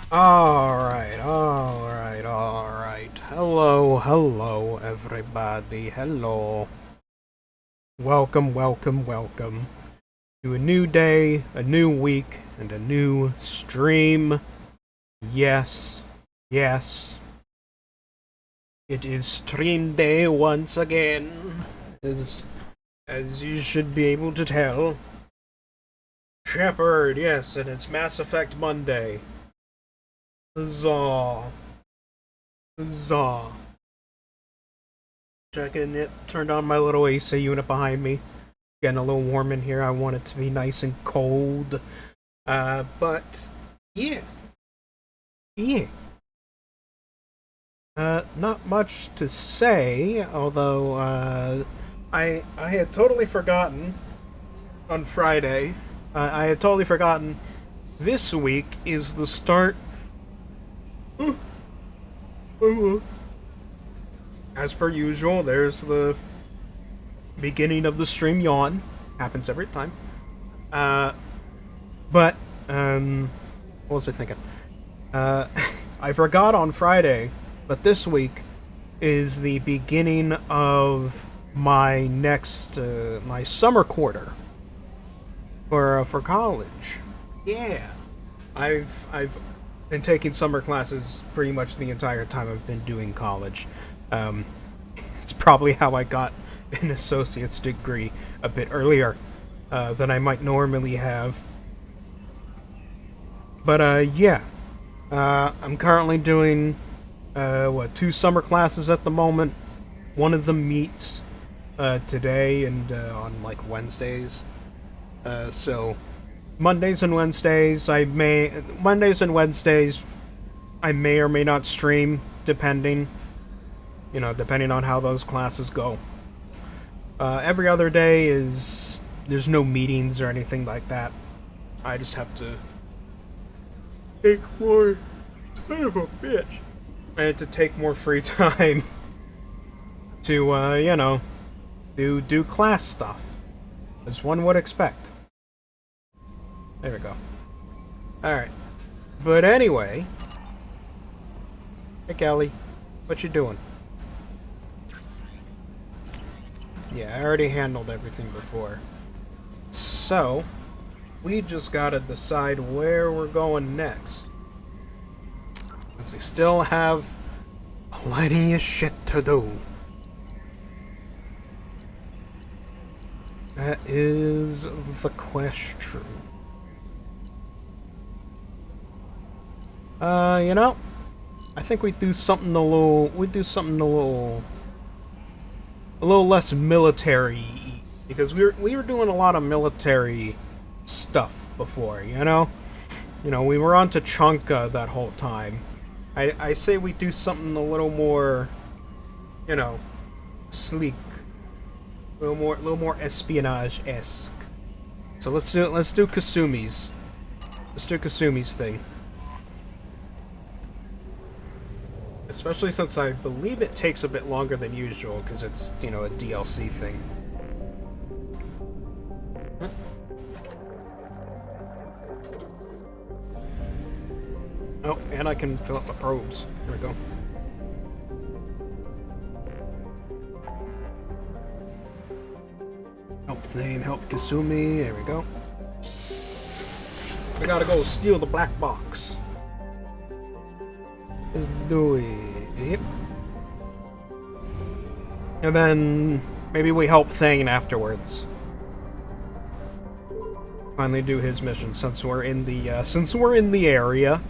Alright. Hello, everybody. Hello. Welcome to a new day, a new week, and a new stream. Yes, yes. It is stream day once again, as you should be able to tell. Shepard, yes, and it's Mass Effect Monday. Huzzah. Huzzah. Checking it. Turned on my little AC unit behind me. Getting a little warm in here. I want it to be nice and cold. But yeah. Yeah. Not much to say, although I had totally forgotten on Friday. I had totally forgotten this week is the start. As per usual, there's the beginning of the stream yawn. Happens every time. But what was I thinking? I forgot on Friday, but this week is the beginning of my next my summer quarter for college. Yeah, I've been taking summer classes pretty much the entire time I've been doing college. Um, it's probably how I got an associate's degree a bit earlier than I might normally have. But yeah, I'm currently doing two summer classes at the moment. One of them meets today and on like Wednesdays. So Mondays and Wednesdays I may or may not stream depending depending on how those classes go. Every other day is there's no meetings or anything like that. I just have to take more son of a bitch. I had to take more free time to do class stuff, as one would expect. There we go. Alright. But anyway. Hey Kelly. What you doing? Yeah, I already handled everything before. So, we just gotta decide where we're going next. Because we still have plenty of shit to do. That is the question. I think we do something a little less military, because we were doing a lot of military stuff before, we were on to Chunka that whole time. I say we do something a little more, sleek, a little more espionage-esque. So let's do Kasumi's. Let's do Kasumi's thing. Especially since I believe it takes a bit longer than usual, because it's, a DLC thing. Oh, and I can fill up my probes. There we go. Help Thane, help Kasumi. There we go. We gotta go steal the black box. Let's do it. And then maybe we help Thane afterwards. Finally do his mission since we're in the area,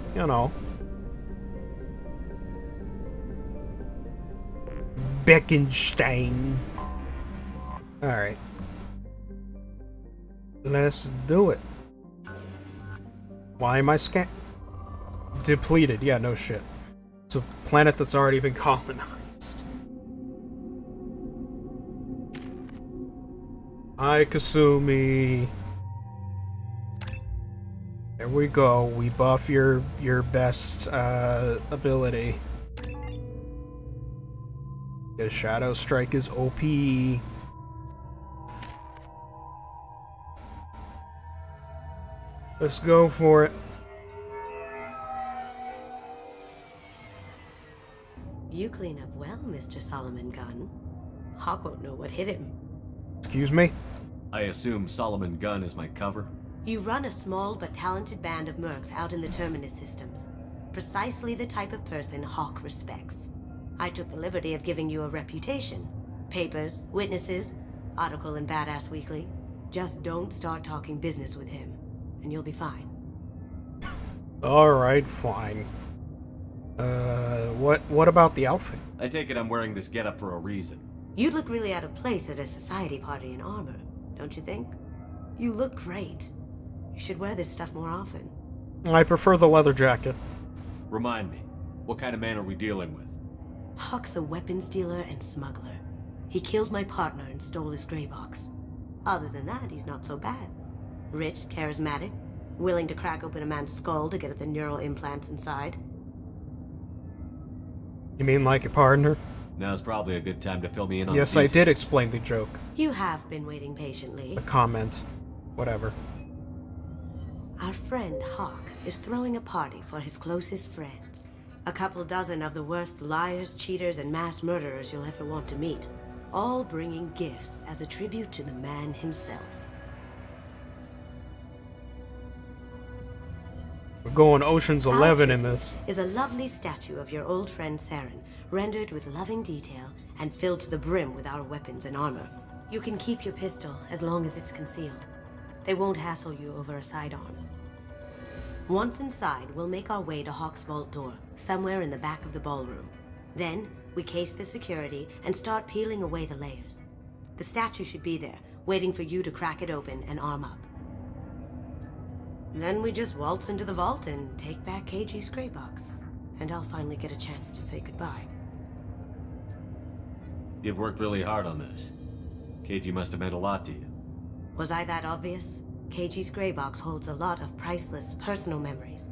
Beckenstein. Alright. Let's do it. Why am I depleted? Yeah, no shit. It's a planet that's already been colonized. Hi, Kasumi. There we go. We buff your best ability. The Shadow Strike is OP. Let's go for it. You clean up well, Mr. Solomon Gunn. Hawk won't know what hit him. Excuse me? I assume Solomon Gunn is my cover? You run a small but talented band of mercs out in the Terminus systems. Precisely the type of person Hawk respects. I took the liberty of giving you a reputation. Papers, witnesses, article in Badass Weekly. Just don't start talking business with him, and you'll be fine. Alright, fine. What about the outfit? I take it I'm wearing this getup for a reason. You'd look really out of place at a society party in armor, don't you think? You look great. You should wear this stuff more often. I prefer the leather jacket. Remind me, what kind of man are we dealing with? Hawk's a weapons dealer and smuggler. He killed my partner and stole his gray box. Other than that, he's not so bad. Rich, charismatic, willing to crack open a man's skull to get at the neural implants inside. You mean like your partner? Now's probably a good time to fill me in on Yes, the I details. did explain the joke. You have been waiting patiently. The comment. Whatever. Our friend Hawk is throwing a party for his closest friends. A couple dozen of the worst liars, cheaters, and mass murderers you'll ever want to meet. All bringing gifts as a tribute to the man himself. We're going Ocean's 11 in this. Is a lovely statue of your old friend Saren, rendered with loving detail and filled to the brim with our weapons and armor. You can keep your pistol as long as it's concealed. They won't hassle you over a sidearm. Once inside, we'll make our way to Hawk's vault door, somewhere in the back of the ballroom. Then, we case the security and start peeling away the layers. The statue should be there, waiting for you to crack it open and arm up. Then we just waltz into the vault and take back KG's gray box. And I'll finally get a chance to say goodbye. You've worked really hard on this. KG must have meant a lot to you. Was I that obvious? KG's gray box holds a lot of priceless personal memories.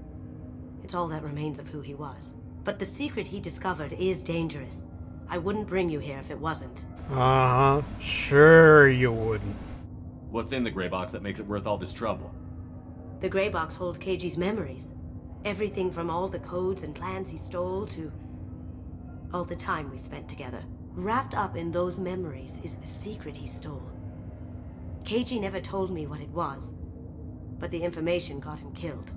It's all that remains of who he was. But the secret he discovered is dangerous. I wouldn't bring you here if it wasn't. Uh-huh. Sure you wouldn't. What's in the gray box that makes it worth all this trouble? The gray box holds KG's memories. Everything from all the codes and plans he stole to all the time we spent together. Wrapped up in those memories is the secret he stole. KG never told me what it was, but the information got him killed.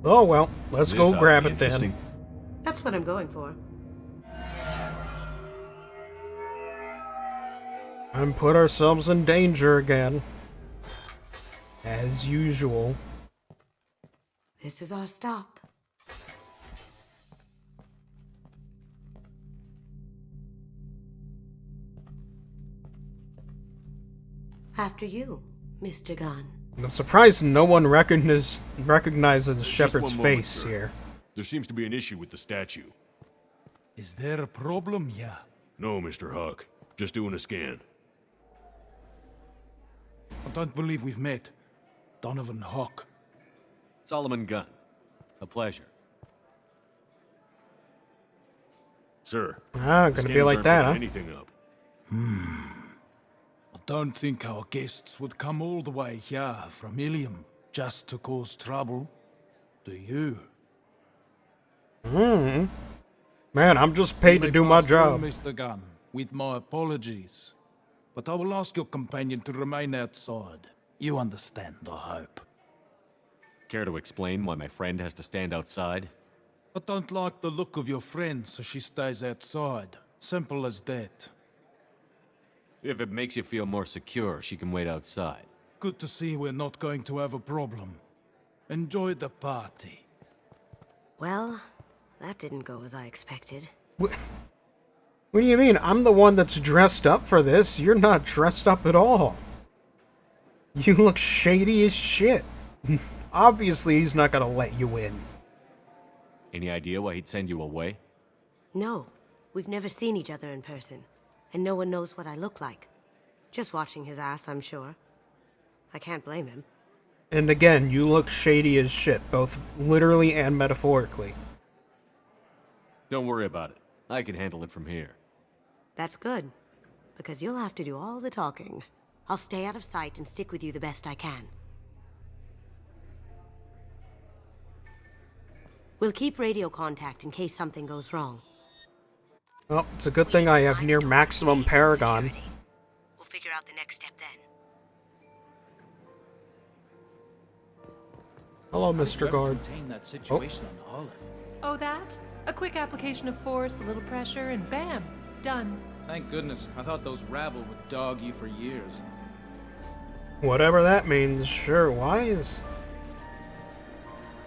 Oh well, let's This go ought to grab be it then. interesting. That's what I'm going for. And put ourselves in danger again. As usual. This is our stop. After you, Mr. Gunn. I'm surprised no one recognizes Just Shepard's one moment, face sir. here. There seems to be an issue with the statue. Is there a problem here? No, Mr. Huck. Just doing a scan. I don't believe we've met. Donovan Hawk. Solomon Gunn. A pleasure. Sir. Ah, gonna be scans like aren't that, picking huh? anything up. I don't think our guests would come all the way here from Ilium just to cause trouble. Do you? Man, I'm just paid to You may do my pass through, job. Mr. Gunn, with my apologies. But I will ask your companion to remain outside. You understand, I hope. Care to explain why my friend has to stand outside? I don't like the look of your friend, so she stays outside. Simple as that. If it makes you feel more secure, she can wait outside. Good to see we're not going to have a problem. Enjoy the party. Well, that didn't go as I expected. What do you mean? I'm the one that's dressed up for this. You're not dressed up at all. You look shady as shit. Obviously, he's not gonna let you in. Any idea why he'd send you away? No, we've never seen each other in person, and no one knows what I look like. Just watching his ass, I'm sure. I can't blame him. And again, you look shady as shit, both literally and metaphorically. Don't worry about it. I can handle it from here. That's good, because you'll have to do all the talking. I'll stay out of sight and stick with you the best I can. We'll keep radio contact in case something goes wrong. Well, it's a good thing I have near maximum Paragon. We'll figure out the next step then. Hello, Mr. Guard. Contain that situation on Olive. Oh, that? A quick application of force, a little pressure, and bam, done. Thank goodness. I thought those rabble would dog you for years. Whatever that means, sure.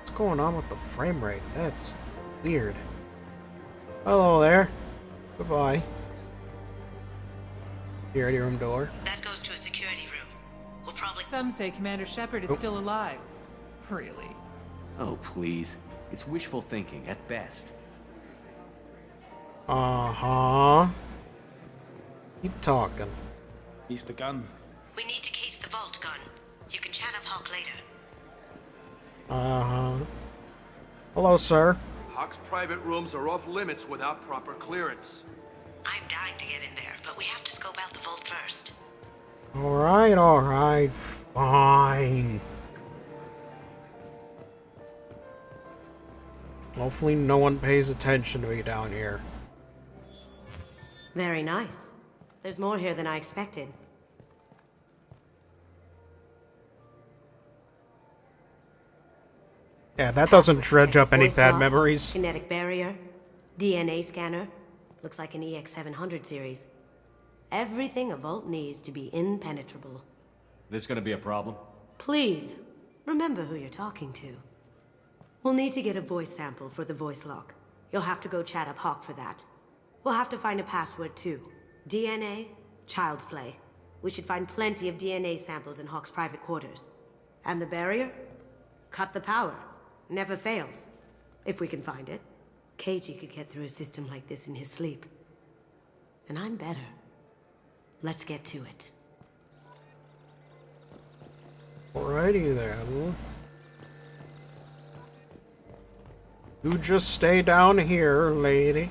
What's going on with the frame rate? That's weird. Hello there. Goodbye. Security room door. That goes to a security room. We'll probably... Some say Commander Shepard is still alive. Really? Oh, please. It's wishful thinking at best. Uh-huh. Keep talking. Mr. Gunn. We need to case the vault gun. You can chat up Hawk later. Uh-huh. Hello, sir. Hawk's private rooms are off limits without proper clearance. I'm dying to get in there, but we have to scope out the vault first. Alright, fine. Hopefully no one pays attention to me down here. Very nice. There's more here than I expected. Yeah, that doesn't dredge up any Voice bad lock, memories. Kinetic barrier, DNA scanner. Looks like an EX700 series. Everything a vault needs to be impenetrable. This gonna be a problem? Please, remember who you're talking to. We'll need to get a voice sample for the voice lock. You'll have to go chat up Hawk for that. We'll have to find a password too. DNA, child's play. We should find plenty of DNA samples in Hawk's private quarters. And the barrier? Cut the power. Never fails. If we can find it. KG could get through a system like this in his sleep. And I'm better. Let's get to it. Alrighty then. You just stay down here, lady.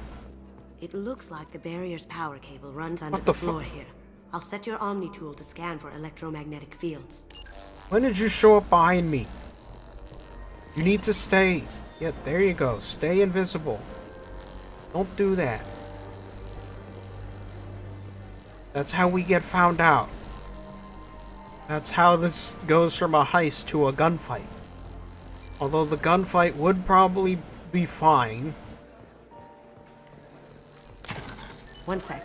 It looks like the barrier's power cable runs under What the the fu- floor here. I'll set your Omni tool to scan for electromagnetic fields. When did you show up behind me? You need to stay. Yeah, there you go. Stay invisible. Don't do that. That's how we get found out. That's how this goes from a heist to a gunfight. Although the gunfight would probably be fine. One sec.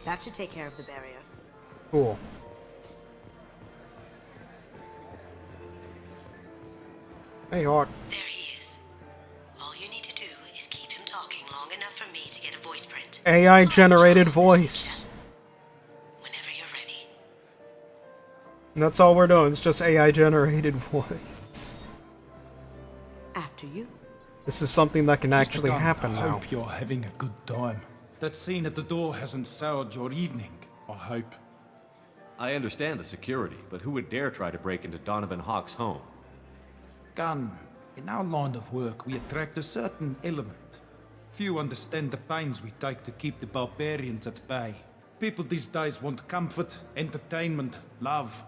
That should take care of the barrier. Cool. Hey, Hawk. There he is. All you need to do is keep him talking long enough for me to get a voice print. AI-generated voice. Whenever you're ready. And that's all we're doing. It's just AI-generated voice. After you. This is something that can actually Mr. Gunn, happen I now. hope you're having a good time. That scene at the door hasn't soured your evening, I hope. I understand the security, but who would dare try to break into Donovan Hawk's home? Gunn, in our line of work, we attract a certain element. Few understand the pains we take to keep the barbarians at bay. People these days want comfort, entertainment, love.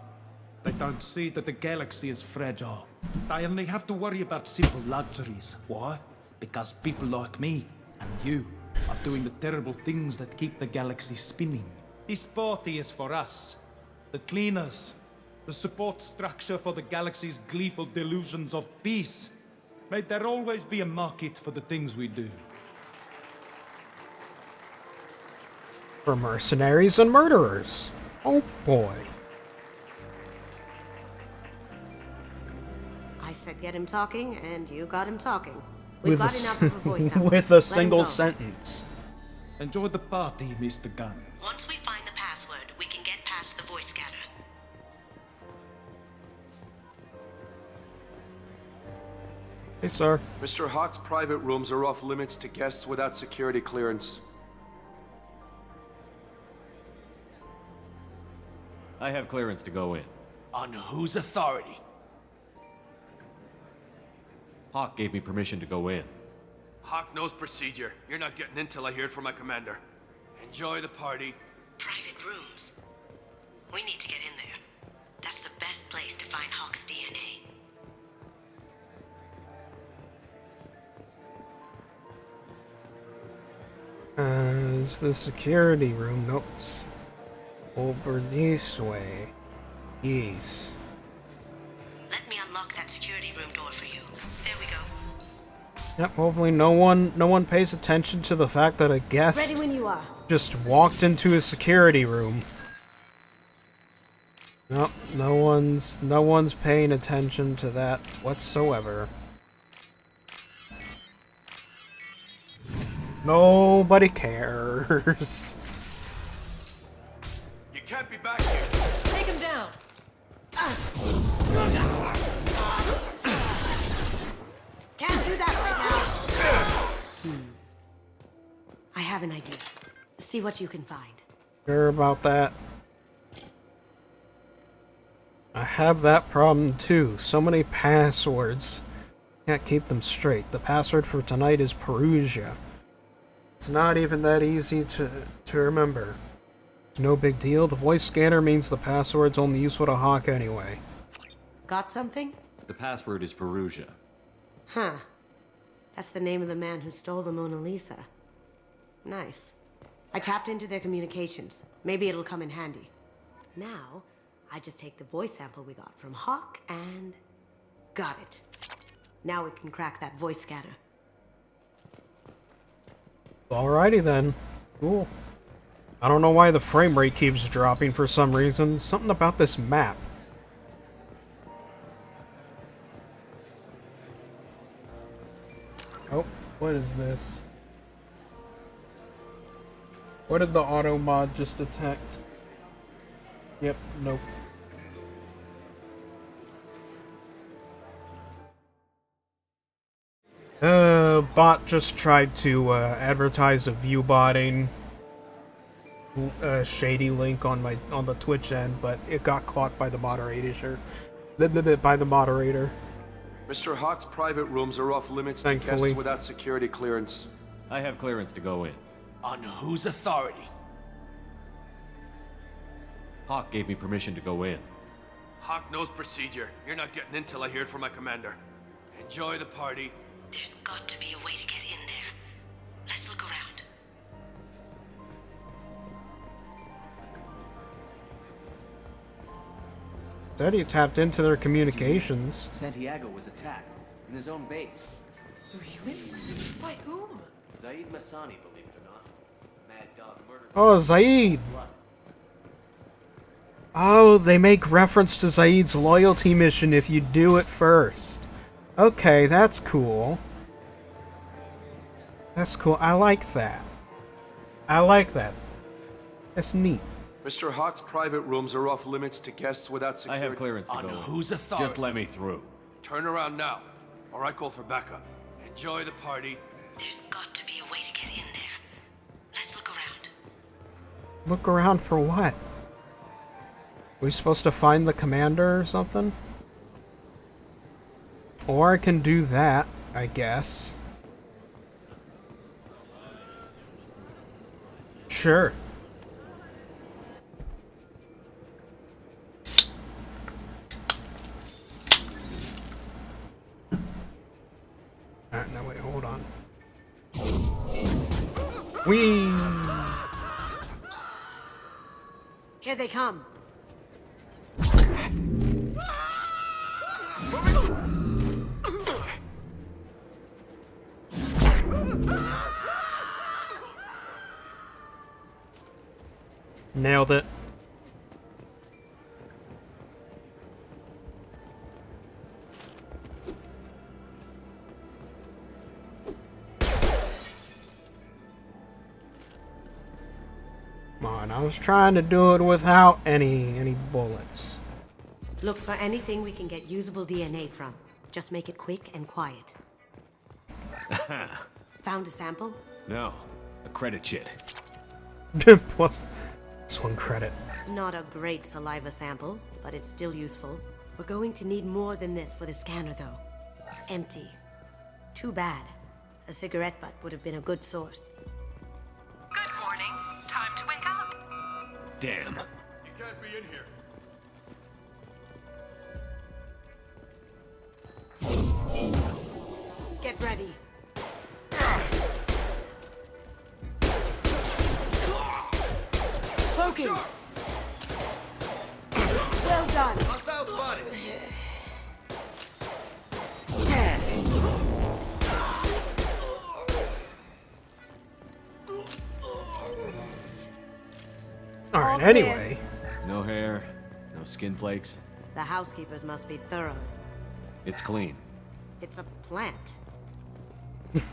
They don't see that the galaxy is fragile. They only have to worry about simple luxuries. Why? Because people like me and you are doing the terrible things that keep the galaxy spinning. This party is for us, the cleaners, the support structure for the galaxy's gleeful delusions of peace. May there always be a market for the things we do. For mercenaries and murderers. Oh boy. I said get him talking, and you got him talking. We've With a, got enough of a voice sample. with a Let him single go. sentence. Enjoy the party, Mr. Gunn. Once we find the password, we can get past the voice scanner. Hey, sir. Mr. Hawk's private rooms are off limits to guests without security clearance. I have clearance to go in. On whose authority? Hawk gave me permission to go in. Hawk knows procedure. You're not getting in till I hear it from my commander. Enjoy the party. Private rooms. We need to get in there. That's the best place to find Hawk's DNA. Is the security room? Nope. It's over this way. Yes. Let me unlock that security room door for you. There we go. Yep, hopefully no one pays attention to the fact that a guest Ready when you are. just walked into a security room. Nope, no one's paying attention to that whatsoever. Nobody cares. You can't be back here. Take him down. Can't do that right now. I have an idea. See what you can find. Sure about that. I have that problem too. So many passwords. Can't keep them straight. The password for tonight is Perugia. It's not even that easy to remember. It's no big deal. The voice scanner means the password's only useful to Hawk anyway. Got something? The password is Perugia. Huh. That's the name of the man who stole the Mona Lisa. Nice. I tapped into their communications. Maybe it'll come in handy. Now, I just take the voice sample we got from Hawk and... got it. Now we can crack that voice scanner. Alrighty then. Cool. I don't know why the frame rate keeps dropping for some reason. Something about this map. Oh, what is this? What did the auto mod just detect? Yep, nope. Bot just tried to advertise a view botting shady link on the Twitch end, but it got caught by the moderator. By the moderator. Mr. Hawk's private rooms are off limits to Thankfully. guests without security clearance. I have clearance to go in. On whose authority? Hawk gave me permission to go in. Hawk knows procedure. You're not getting in till I hear it from my commander. Enjoy the party. There's got to be a way to get in there. Let's look around. Said he tapped into their communications. Santiago was attacked in his own base. Really? By whom? Zaid Masani, believe it or not. Mad Dog murdered. Oh, Zaid! Oh, they make reference to Zaid's loyalty mission if you do it first. Okay, that's cool. That's cool. I like that. I like that. That's neat. Mr. Hawk's private rooms are off limits to guests without I security. have clearance to On go in. whose authority? Just let me through. Turn around now, or I call for backup. Enjoy the party. There's got to be a way to get in there. Let's look around. Look around for what? We supposed to find the commander or something? Or I can do that, I guess. Sure. Alright, now wait, hold on. Whee! Here they come. Nailed it. Come on, I was trying to do it without any bullets. Look for anything we can get usable DNA from. Just make it quick and quiet. Found a sample? No, a credit chit. Plus this one credit. Not a great saliva sample, but it's still useful. We're going to need more than this for the scanner, though. Empty. Too bad. A cigarette butt would have been a good source. Good morning. Time to wake up. Damn. You can't be in here. Get ready. Cloaking. Well done. Hostile spotted. Alright, clear. anyway. No hair, no skin flakes. The housekeepers must be thorough. It's clean. It's a plant. It's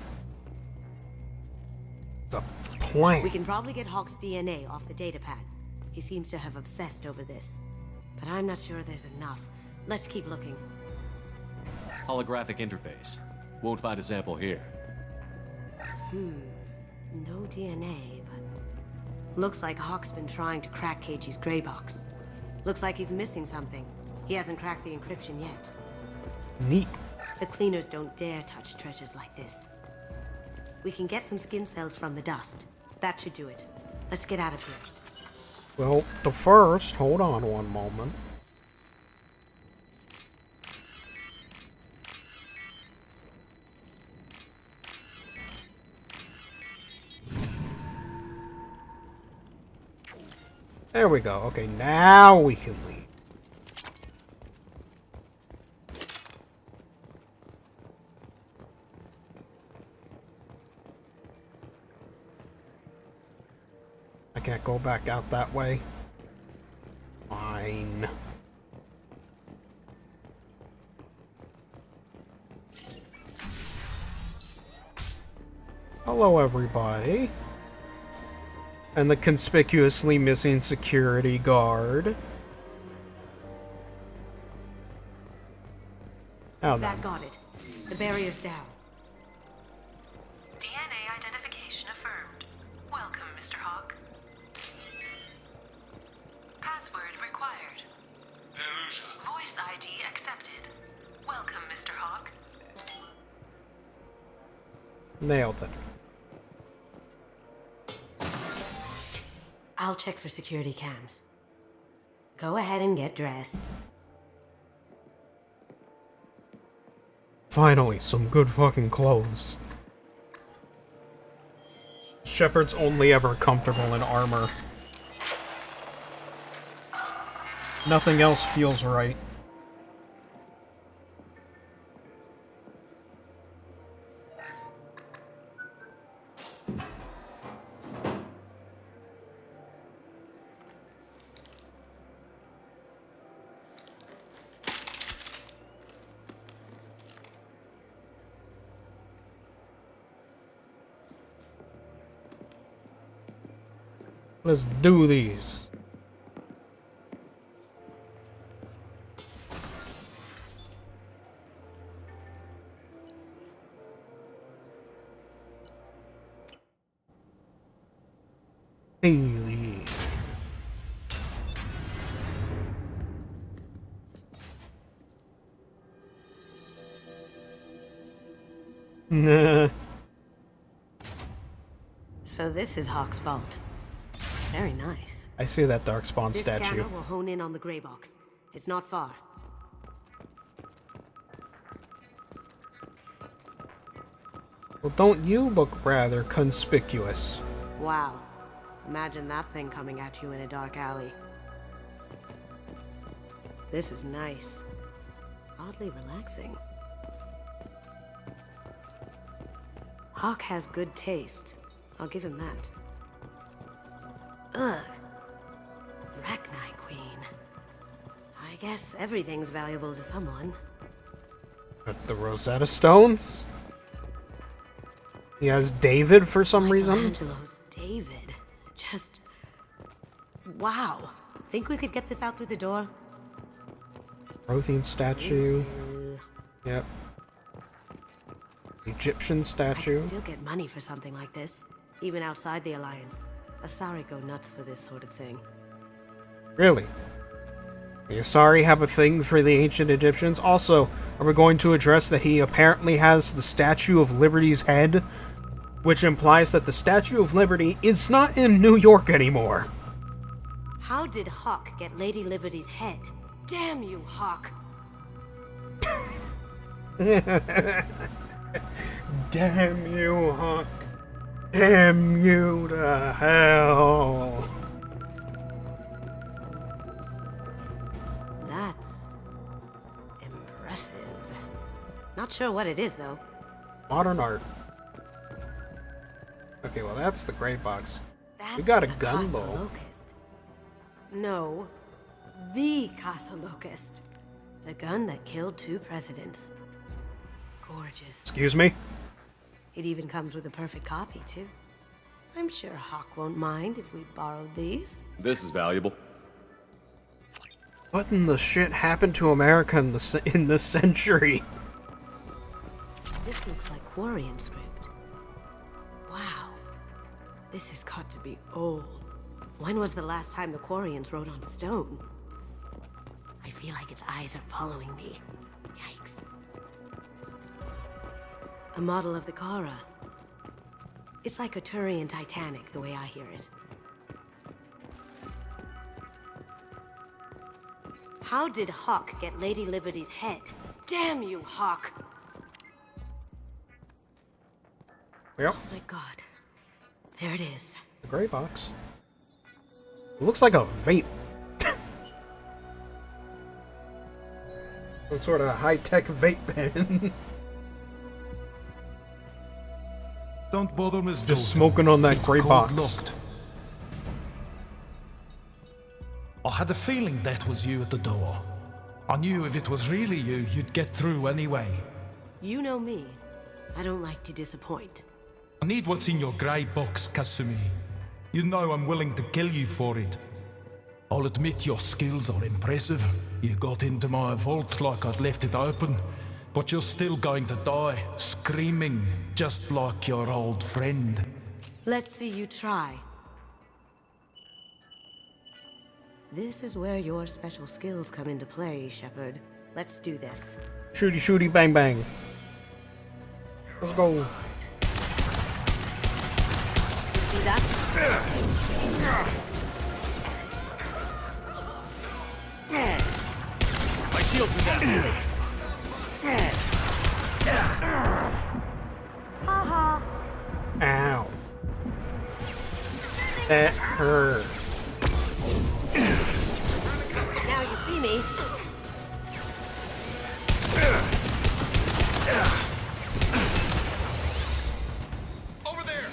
a plant. We can probably get Hawk's DNA off the datapad. He seems to have obsessed over this. But I'm not sure there's enough. Let's keep looking. Holographic interface. Won't find a sample here. No DNA, but... Looks like Hawk's been trying to crack Keiji's gray box. Looks like he's missing something. He hasn't cracked the encryption yet. Neat. The cleaners don't dare touch treasures like this. We can get some skin cells from the dust. That should do it. Let's get out of here. Well, the first, hold on one moment. There we go. Okay, now we can leave. I can't go back out that way. Fine. Hello, everybody. And the conspicuously missing security guard. Now then. That got it. The barrier's down. DNA identification affirmed. Welcome, Mr. Hawk. Password required. Voice ID accepted. Welcome, Mr. Hawk. Nailed it. I'll check for security cams. Go ahead and get dressed. Finally, some good fucking clothes. Shepard's only ever comfortable in armor. Nothing else feels right. Let's do these. Haley. Nah. So this is Hawk's vault. Very nice. I see that Darkspawn This statue. scanner will hone in on the gray box. It's not far. Well, don't you look rather conspicuous? Wow. Imagine that thing coming at you in a dark alley. This is nice. Oddly relaxing. Hawk has good taste. I'll give him that. Ugh. Rachni Queen. I guess everything's valuable to someone. But the Rosetta Stones? He has David for some reason? Michelangelo's David. Just... wow. Think we could get this out through the door? Prothean statue. Yep. Egyptian I statue. could still get money for something like this, even outside the Alliance. Asari go nuts for this sort of thing. Really? The Asari have a thing for the ancient Egyptians? Also, are we going to address that he apparently has the Statue of Liberty's head? Which implies that the Statue of Liberty is not in New York anymore. How did Hawk get Lady Liberty's head? Damn you, Hawk! Damn you, Hawk. Damn you to hell. That's impressive. Not sure what it is, though. Modern art. Okay, well that's the gray box. That's We got a Casa gunbow. Locust. No, the Casa Locust. The gun that killed 2 presidents. Gorgeous. Excuse me? It even comes with a perfect copy, too. I'm sure Hawk won't mind if we borrowed these. This is valuable. What in the shit happened to America in this century? This looks like Quarian script. Wow. This has got to be old. When was the last time the Quarians wrote on stone? I feel like its eyes are following me. Yikes. A model of the Kara. It's like a Turian Titanic, the way I hear it. How did Hawk get Lady Liberty's head? Damn you, Hawk! Yep, Oh my god. There it is. the gray box. It looks like a vape. Some sort of high-tech vape pen. Don't bother, Miss Just Jordan. smoking on that It's gray code box. locked. I had a feeling that was you at the door. I knew if it was really you, you'd get through anyway. You know me. I don't like to disappoint. I need what's in your grey box, Kasumi. You know I'm willing to kill you for it. I'll admit your skills are impressive. You got into my vault like I'd left it open, but you're still going to die, screaming, just like your old friend. Let's see you try. This is where your special skills come into play, Shepard. Let's do this. Shooty shooty bang bang. Let's go. You see that? My shield's are down. Ow. That hurt. Now you see me. Over there.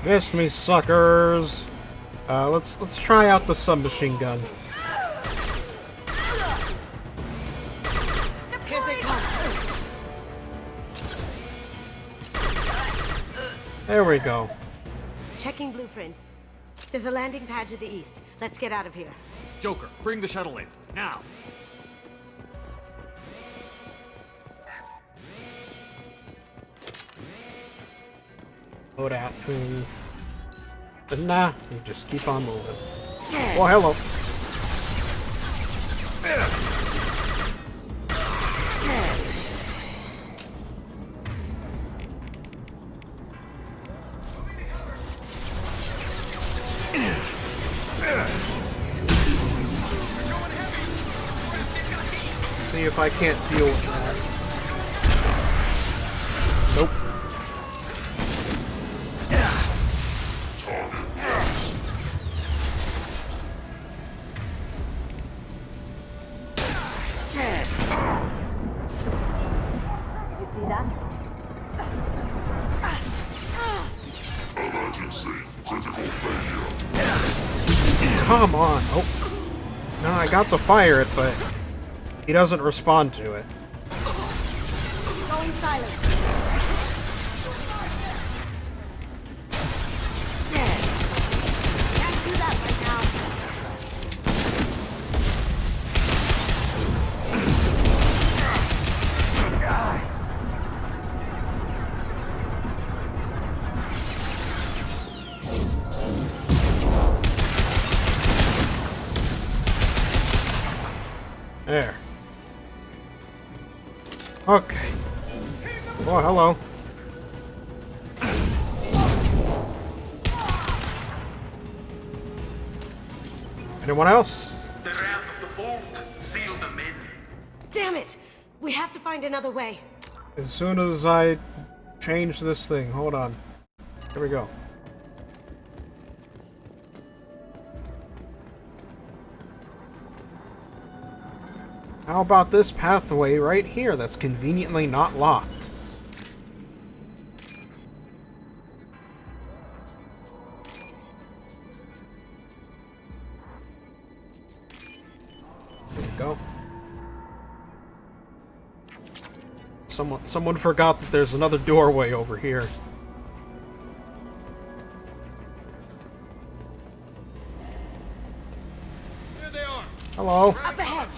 Missed me, suckers. Let's try out the submachine gun. Here they come. There we go. Checking blueprints. There's a landing pad to the east. Let's get out of here. Joker, bring the shuttle in. Now. Load out thing. But nah, you just keep on moving. Oh, hello. See if I can't deal with that. Nope. Come on. Oh. No, I got to fire it, but he doesn't respond to it. Going silent. Can't do that right now. There. Okay. Oh, hello. Anyone else? The ramp of the vault. Seal them in. Damn it! We have to find another way. As soon as I change this thing, hold on. Here we go. How about this pathway right here that's conveniently not locked? There we go. Someone forgot that there's another doorway over here. Here they are. Hello. Up ahead!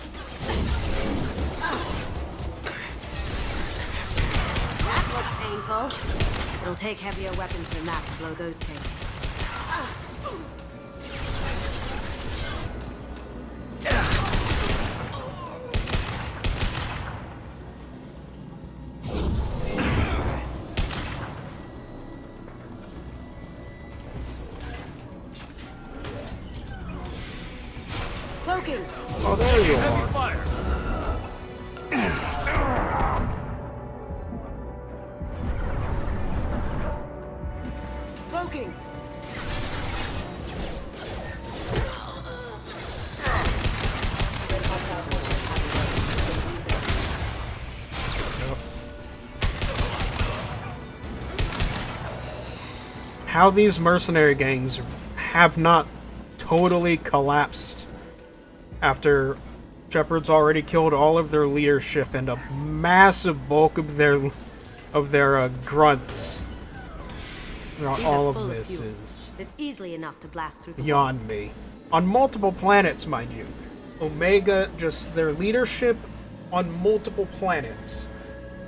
That looked painful. It'll take heavier weapons than that to blow those things. Cloaking! Oh, there you are. Fire. Cloaking! How these mercenary gangs have not totally collapsed after Shepard's already killed all of their leadership and a massive bulk of their grunts. These All are of full this fuel. is It's easily enough to blast through the wall. beyond me. On multiple planets, mind you. Omega, just their leadership on multiple planets.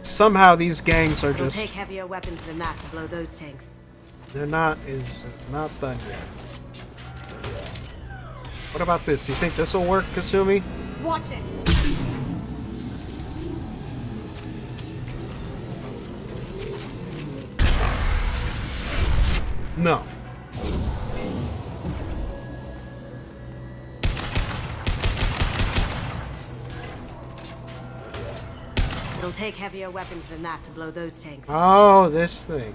Somehow these gangs are It'll just... take heavier weapons than that to blow those tanks. They're not... It's not done yet. What about this? You think this will work, Kasumi? Watch it! No. It'll take heavier weapons than that to blow those tanks. Oh, this thing.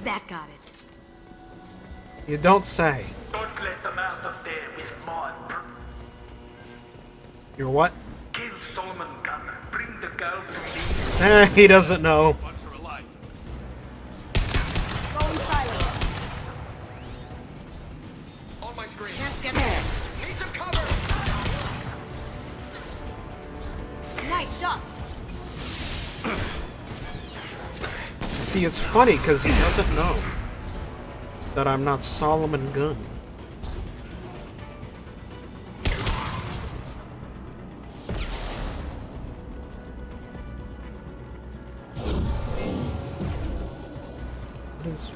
That got it. You don't say. Don't let them out of there with more. You're what? Kill Solomon Gunn. Bring the girl to me. He doesn't know. Bugs are alive. Going silent. On my screen. Can't get there. Need some cover. Nice shot. See, it's funny because he doesn't know that I'm not Solomon Gunn.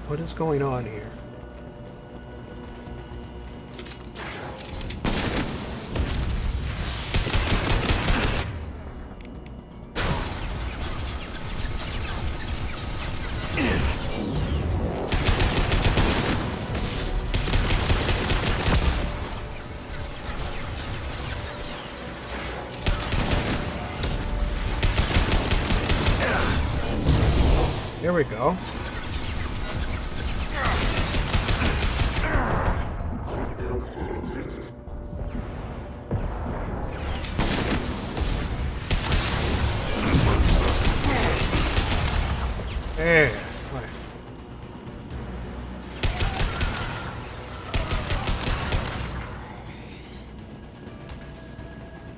What is going on here? There we go. There. Right.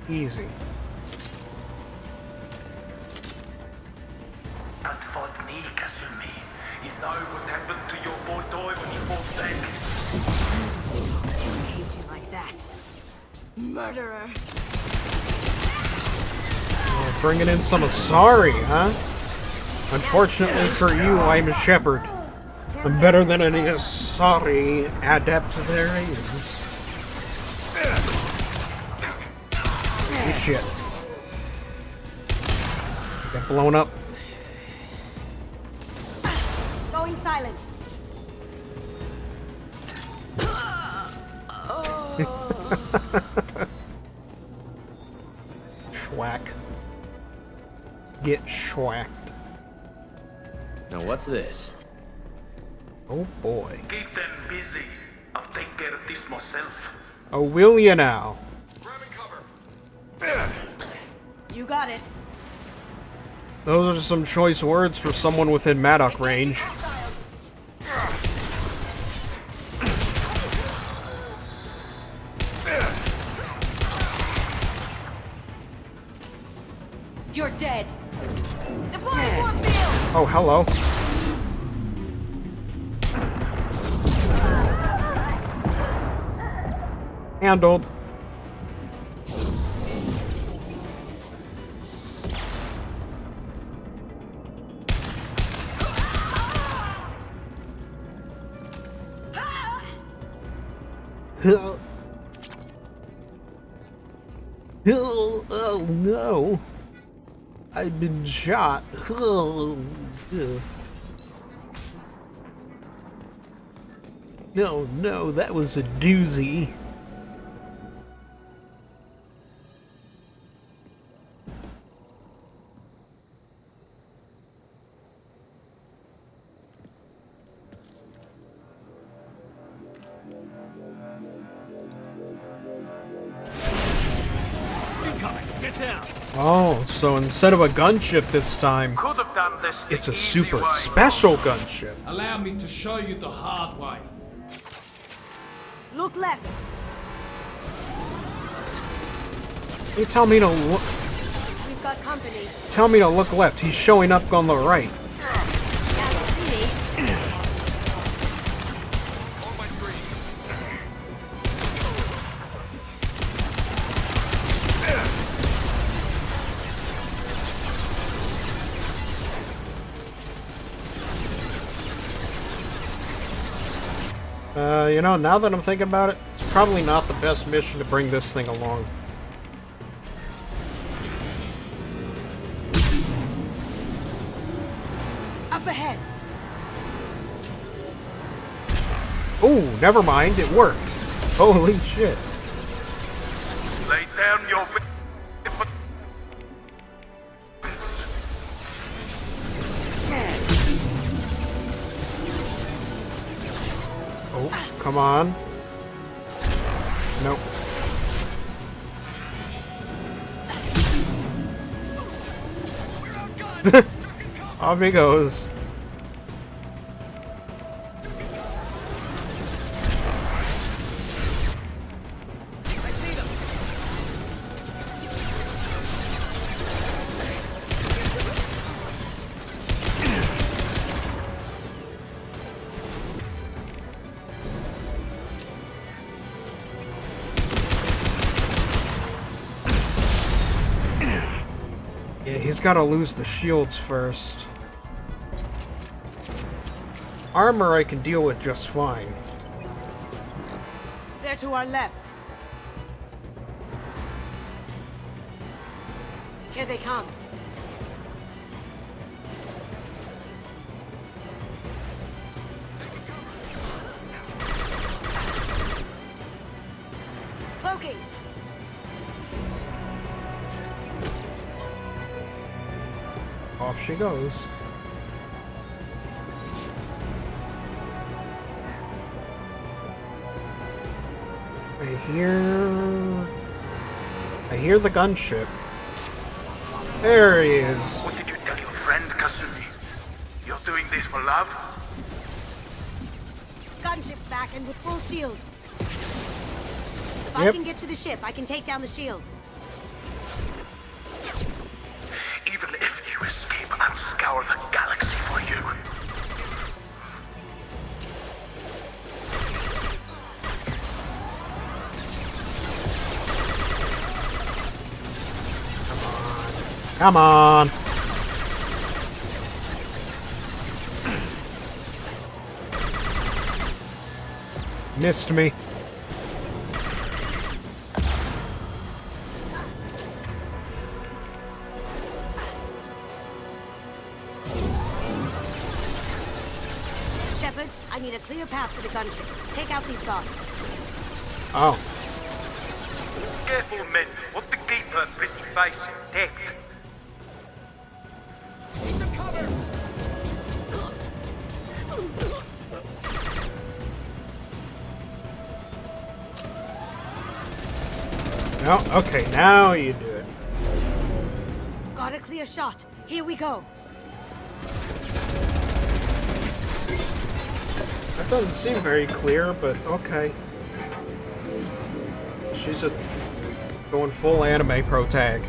Easy. That fought me, Kasumi. You know what happened to your boy toy when you fought back? I hate you like that. Murderer. Bringing in some Asari, huh? Unfortunately for you, I'm a shepherd. I'm better than any Asari adept there is. Holy shit. Get blown up. Going silent. Schwack. Get schwacked. Now what's this? Oh boy. Keep them busy. I'll take care of this myself. Oh, will ya now? You got it. Those are some choice words for someone within Maddock range. You're dead. Deploying warp field. Oh, hello. Handled. Oh no. I've been shot. No, no, that was a doozy. Oh, so instead of a gunship this time, Could have done this the it's a easy super way. special gunship. Allow me to show you the hard way. Look left. You tell me to look. We've got company. Tell me to look left. He's showing up on the right. Now you see me. You know, now that I'm thinking about it, it's probably not the best mission to bring this thing along. Up ahead. Ooh, never mind, it worked. Holy shit. Lay down your weapons. Oh, come on. Nope. Off he goes. Yeah, he's gotta lose the shields first. Armor I can deal with just fine. They're to our left. Here they come. Cloaking. Off she goes. I hear the gunship. There he is. What did you tell your friend, Kasumi? You're doing this for love? Gunship's back and with full shields. If I Yep. can get to the ship, I can take down the shields. Even if you escape, I'll scour the galaxy for you. Come on. Missed me. Shepard, I need a clear path to the gunship. Take out these guards. Oh. Careful, men. Want to keep her pretty face intact. No, okay, now you do it. Got a clear shot. Here we go. That doesn't seem very clear, but okay. She's just going full anime pro tag.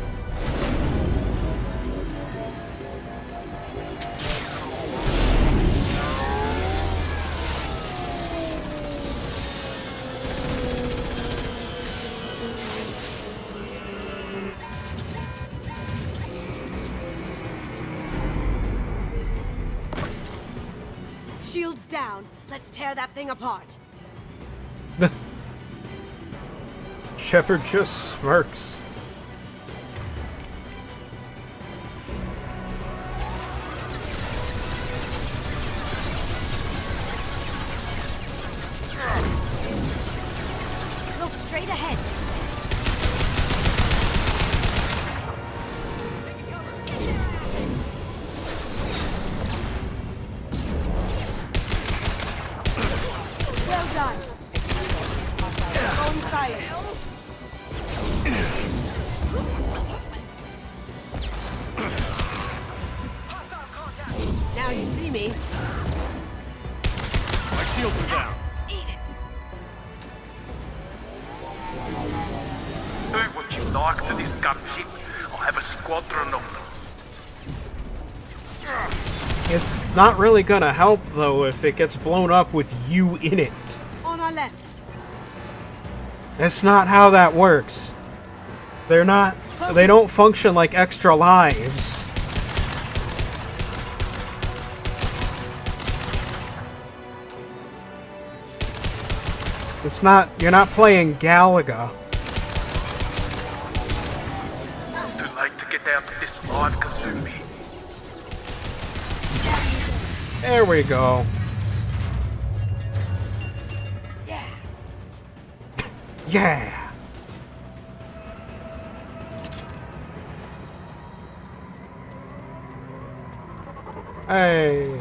Shields down. Let's tear that thing apart. Shepard just smirks. Look straight ahead. Well done. Going fire. Now you see me. My shields are down. Eat it. Do what you like to this gunship. I'll have a squadron of them. It's not really gonna help, though, if it gets blown up with you in it. On our left. That's not how that works. They don't function like extra lives. You're not playing Galaga. Too late to get out of this alive, Kasumi. There we go. Yeah. Hey,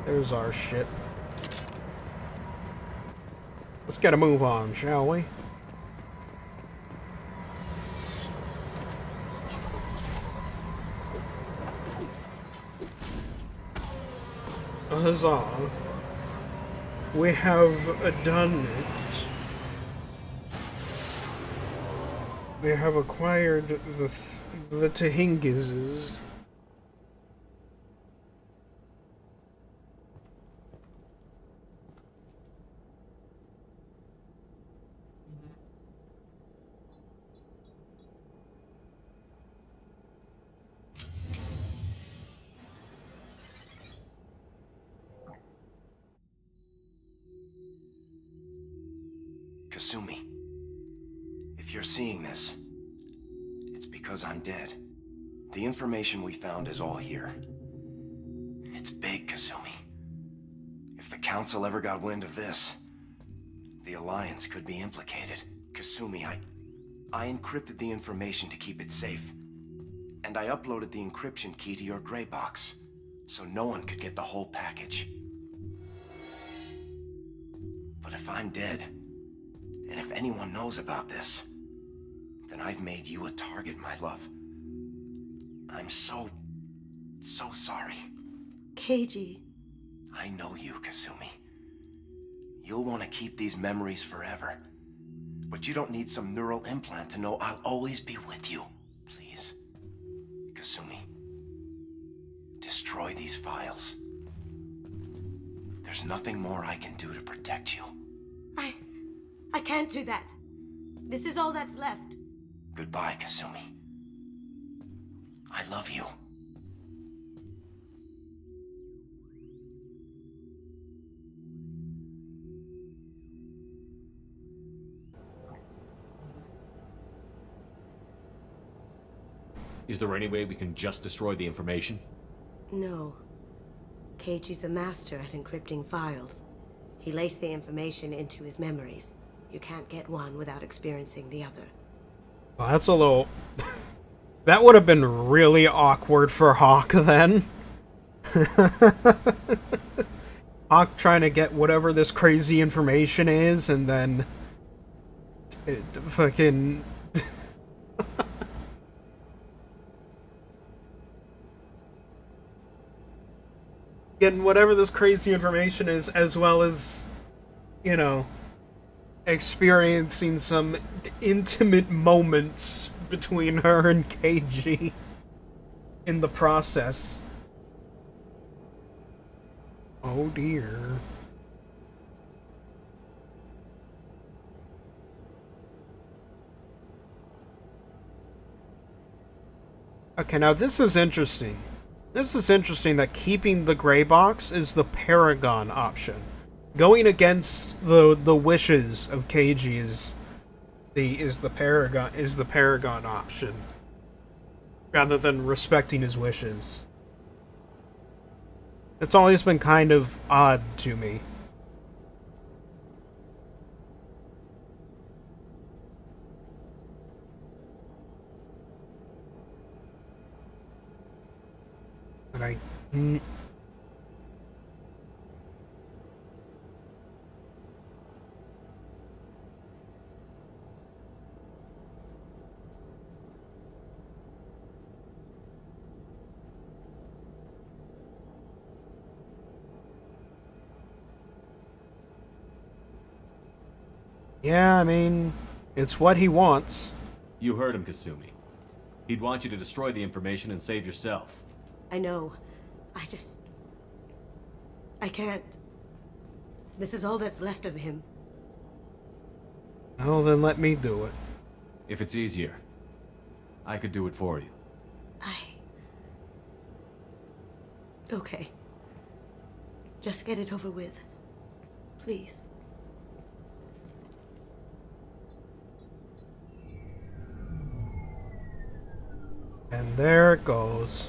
there's our shit. Let's get a move on, shall we? Huzzah. We have done it. We have acquired the Tehingizes. Kasumi, if you're seeing this, it's because I'm dead. The information we found is all here. It's big, Kasumi. If the Council ever got wind of this, the Alliance could be implicated. Kasumi, I encrypted the information to keep it safe. And I uploaded the encryption key to your gray box, so no one could get the whole package. But if I'm dead, and if anyone knows about this, then I've made you a target, my love. I'm so sorry. Keiji. I know you, Kasumi. You'll want to keep these memories forever. But you don't need some neural implant to know I'll always be with you. Please, Kasumi, destroy these files. There's nothing more I can do to protect you. I can't do that. This is all that's left. Goodbye, Kasumi. I love you. Is there any way we can just destroy the information? No. Keiji's a master at encrypting files. He laced the information into his memories. You can't get one without experiencing the other. Well, that's a little... That would have been really awkward for Hawk then. Hawk trying to get whatever this crazy information is, and then... It fucking... Getting whatever this crazy information is, as well as, you know, experiencing some intimate moments between her and Keiji in the process. Oh dear. Okay, now this is interesting. This is interesting that keeping the gray box is the Paragon option. Going against the wishes of Keiji is the Paragon option, rather than respecting his wishes. It's always been kind of odd to me. But I... Yeah, I mean, it's what he wants. You heard him, Kasumi. He'd want you to destroy the information and save yourself. I know. I can't. This is all that's left of him. Oh, then let me do it. If it's easier, I could do it for you. Okay. Just get it over with. Please. And there it goes.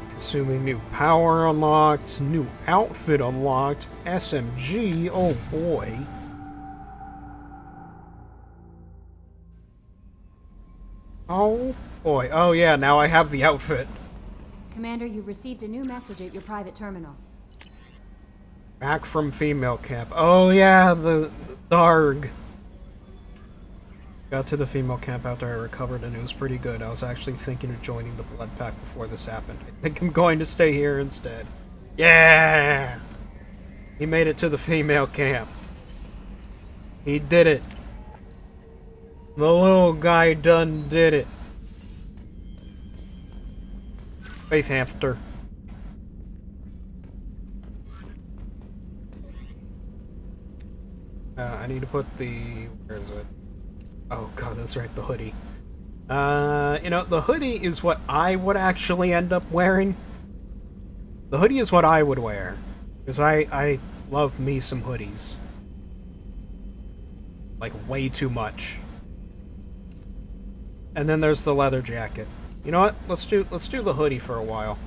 Consuming new power unlocked, new outfit unlocked, SMG, oh boy. Oh boy, oh yeah, now I have the outfit. Commander, you've received a new message at your private terminal. Back from female camp. Oh yeah, the Darg. Got to the female camp after I recovered and it was pretty good. I was actually thinking of joining the blood pack before this happened. I think I'm going to stay here instead. Yeah! He made it to the female camp. He did it. The little guy done did it. Faith hamster. I need to put the... Where is it? Oh god, that's right, the hoodie. You know, the hoodie is what I would actually end up wearing. The hoodie is what I would wear. Because I love me some hoodies. Like, way too much. And then there's the leather jacket. You know what? Let's do the hoodie for a while.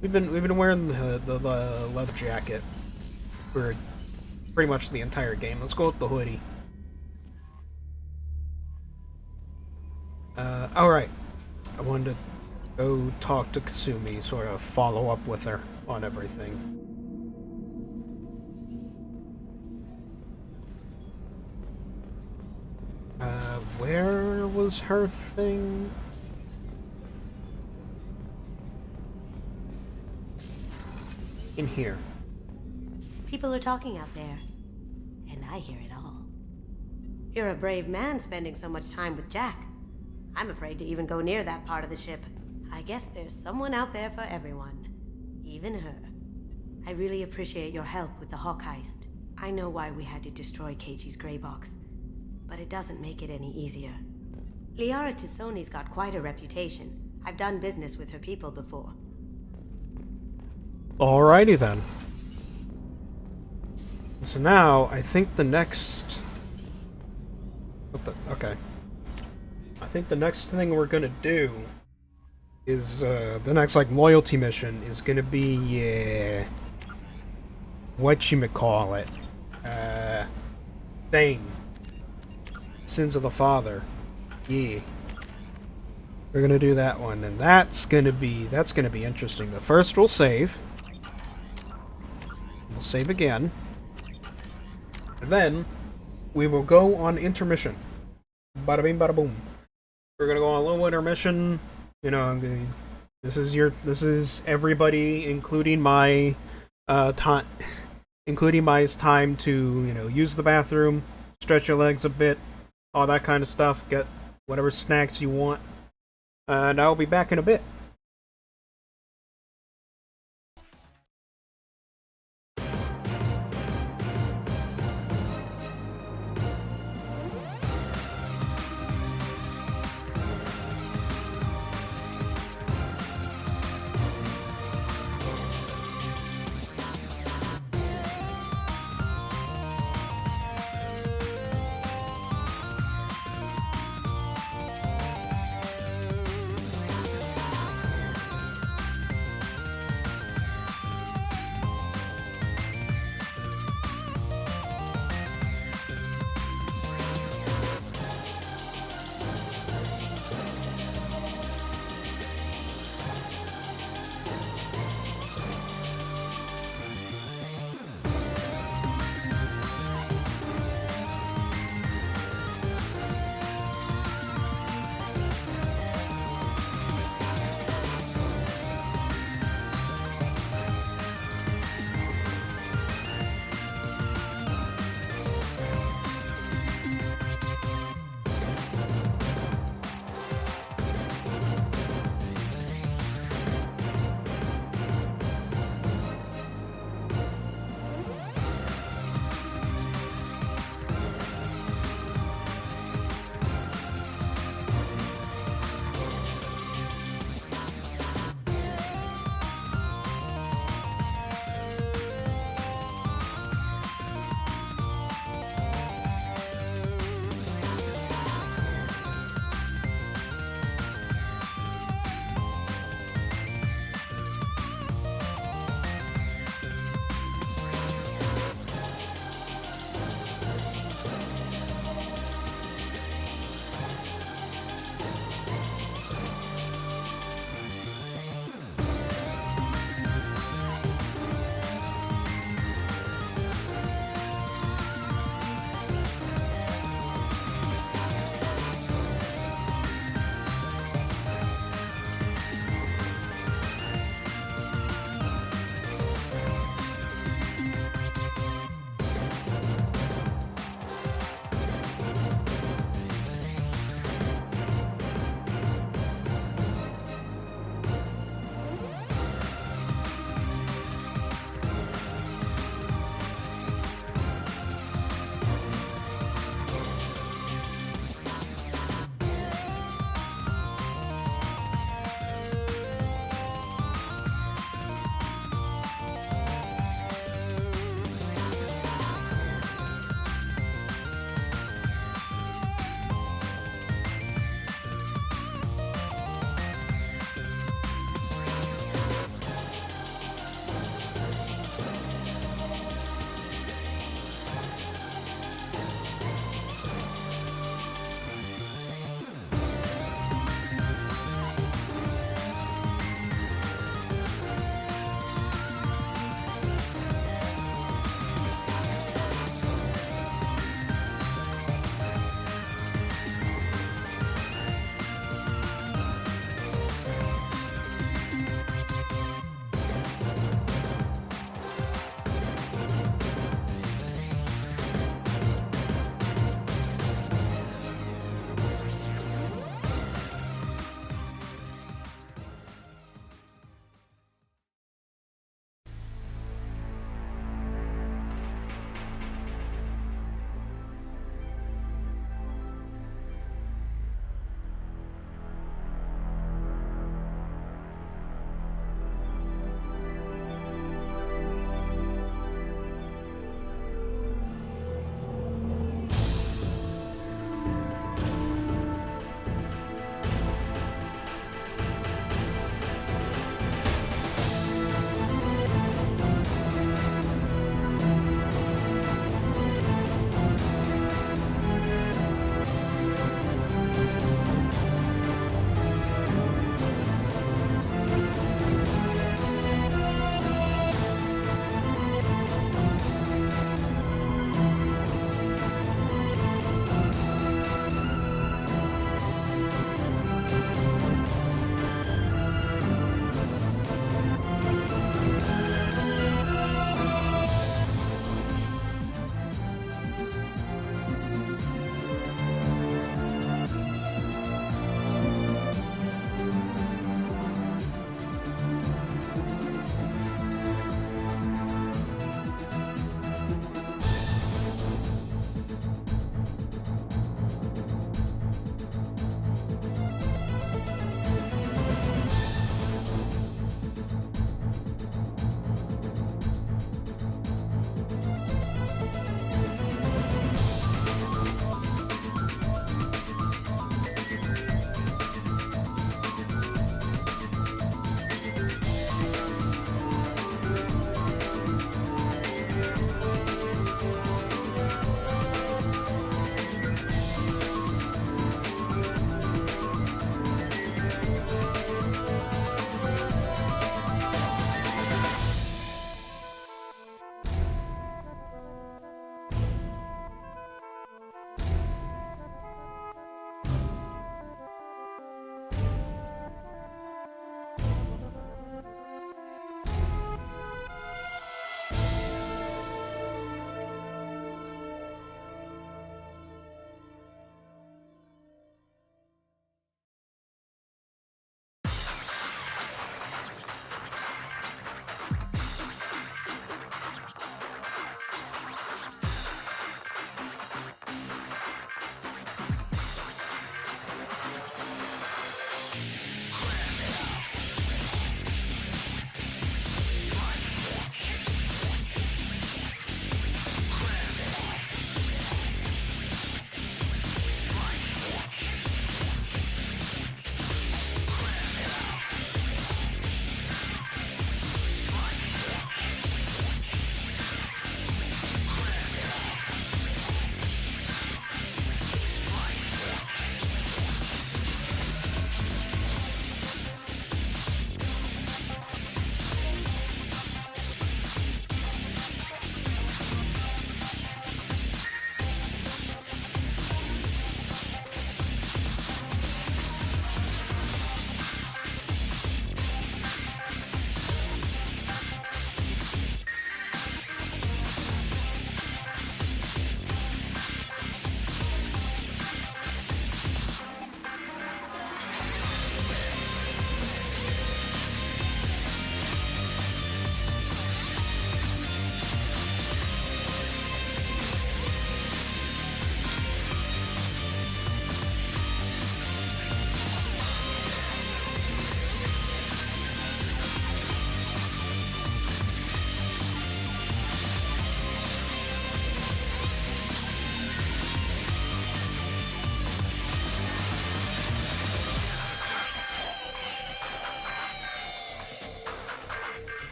We've been wearing the leather jacket for pretty much the entire game. Let's go with the hoodie. Alright. I wanted to go talk to Kasumi, sort of follow up with her on everything. Where was her thing? In here. People are talking out there, and I hear it all. You're a brave man spending so much time with Jack. I'm afraid to even go near that part of the ship. I guess there's someone out there for everyone. Even her. I really appreciate your help with the Hawk heist. I know why we had to destroy Keiji's gray box. but it doesn't make it any easier. Liara Tusoni's got quite a reputation. I've done business with her people before. Alrighty then. So now, I think the next... Okay. I think the next thing we're gonna do is, the next, like, loyalty mission is gonna be, whatchamacallit? Thane. Sins of the Father. Yeah. We're gonna do that one, and that's gonna be interesting. The first we'll save. We'll save again. And then we will go on intermission. Bada bing, bada boom. We're gonna go on a little intermission. You know, this is everybody, including my time, including my time to, you know, use the bathroom, stretch your legs a bit, all that kind of stuff. Get whatever snacks you want. And I'll be back in a bit.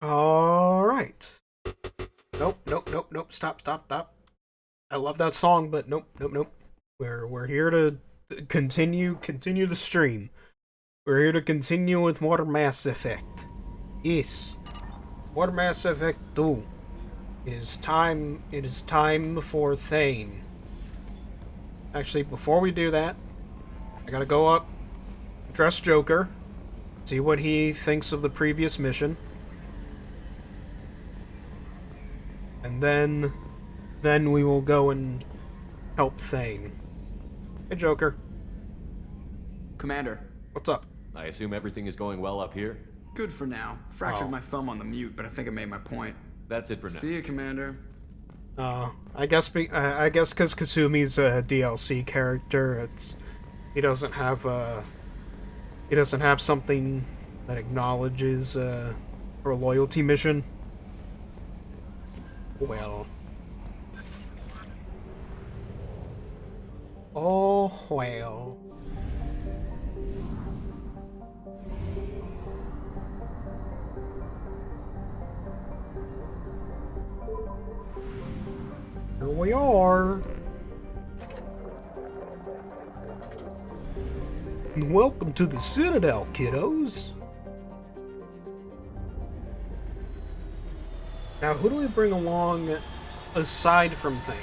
Alright. Nope. Stop. I love that song, but nope. We're here to continue the stream. We're here to continue with more Mass Effect. Yes. More Mass Effect 2. It is time for Thane. Actually, before we do that, I gotta go up, address Joker, see what he thinks of the previous mission. And then we will go and help Thane. Hey, Joker. Commander. What's up? I assume everything is going well up here? Good for now. Fractured my thumb on the mute, but I think I made my point. That's it for now. See you, Commander. I guess because Kasumi's a DLC character, he doesn't have something that acknowledges her loyalty mission. Well. Oh, well. Here we are. Welcome to the Citadel, kiddos. Now, who do we bring along aside from Thane?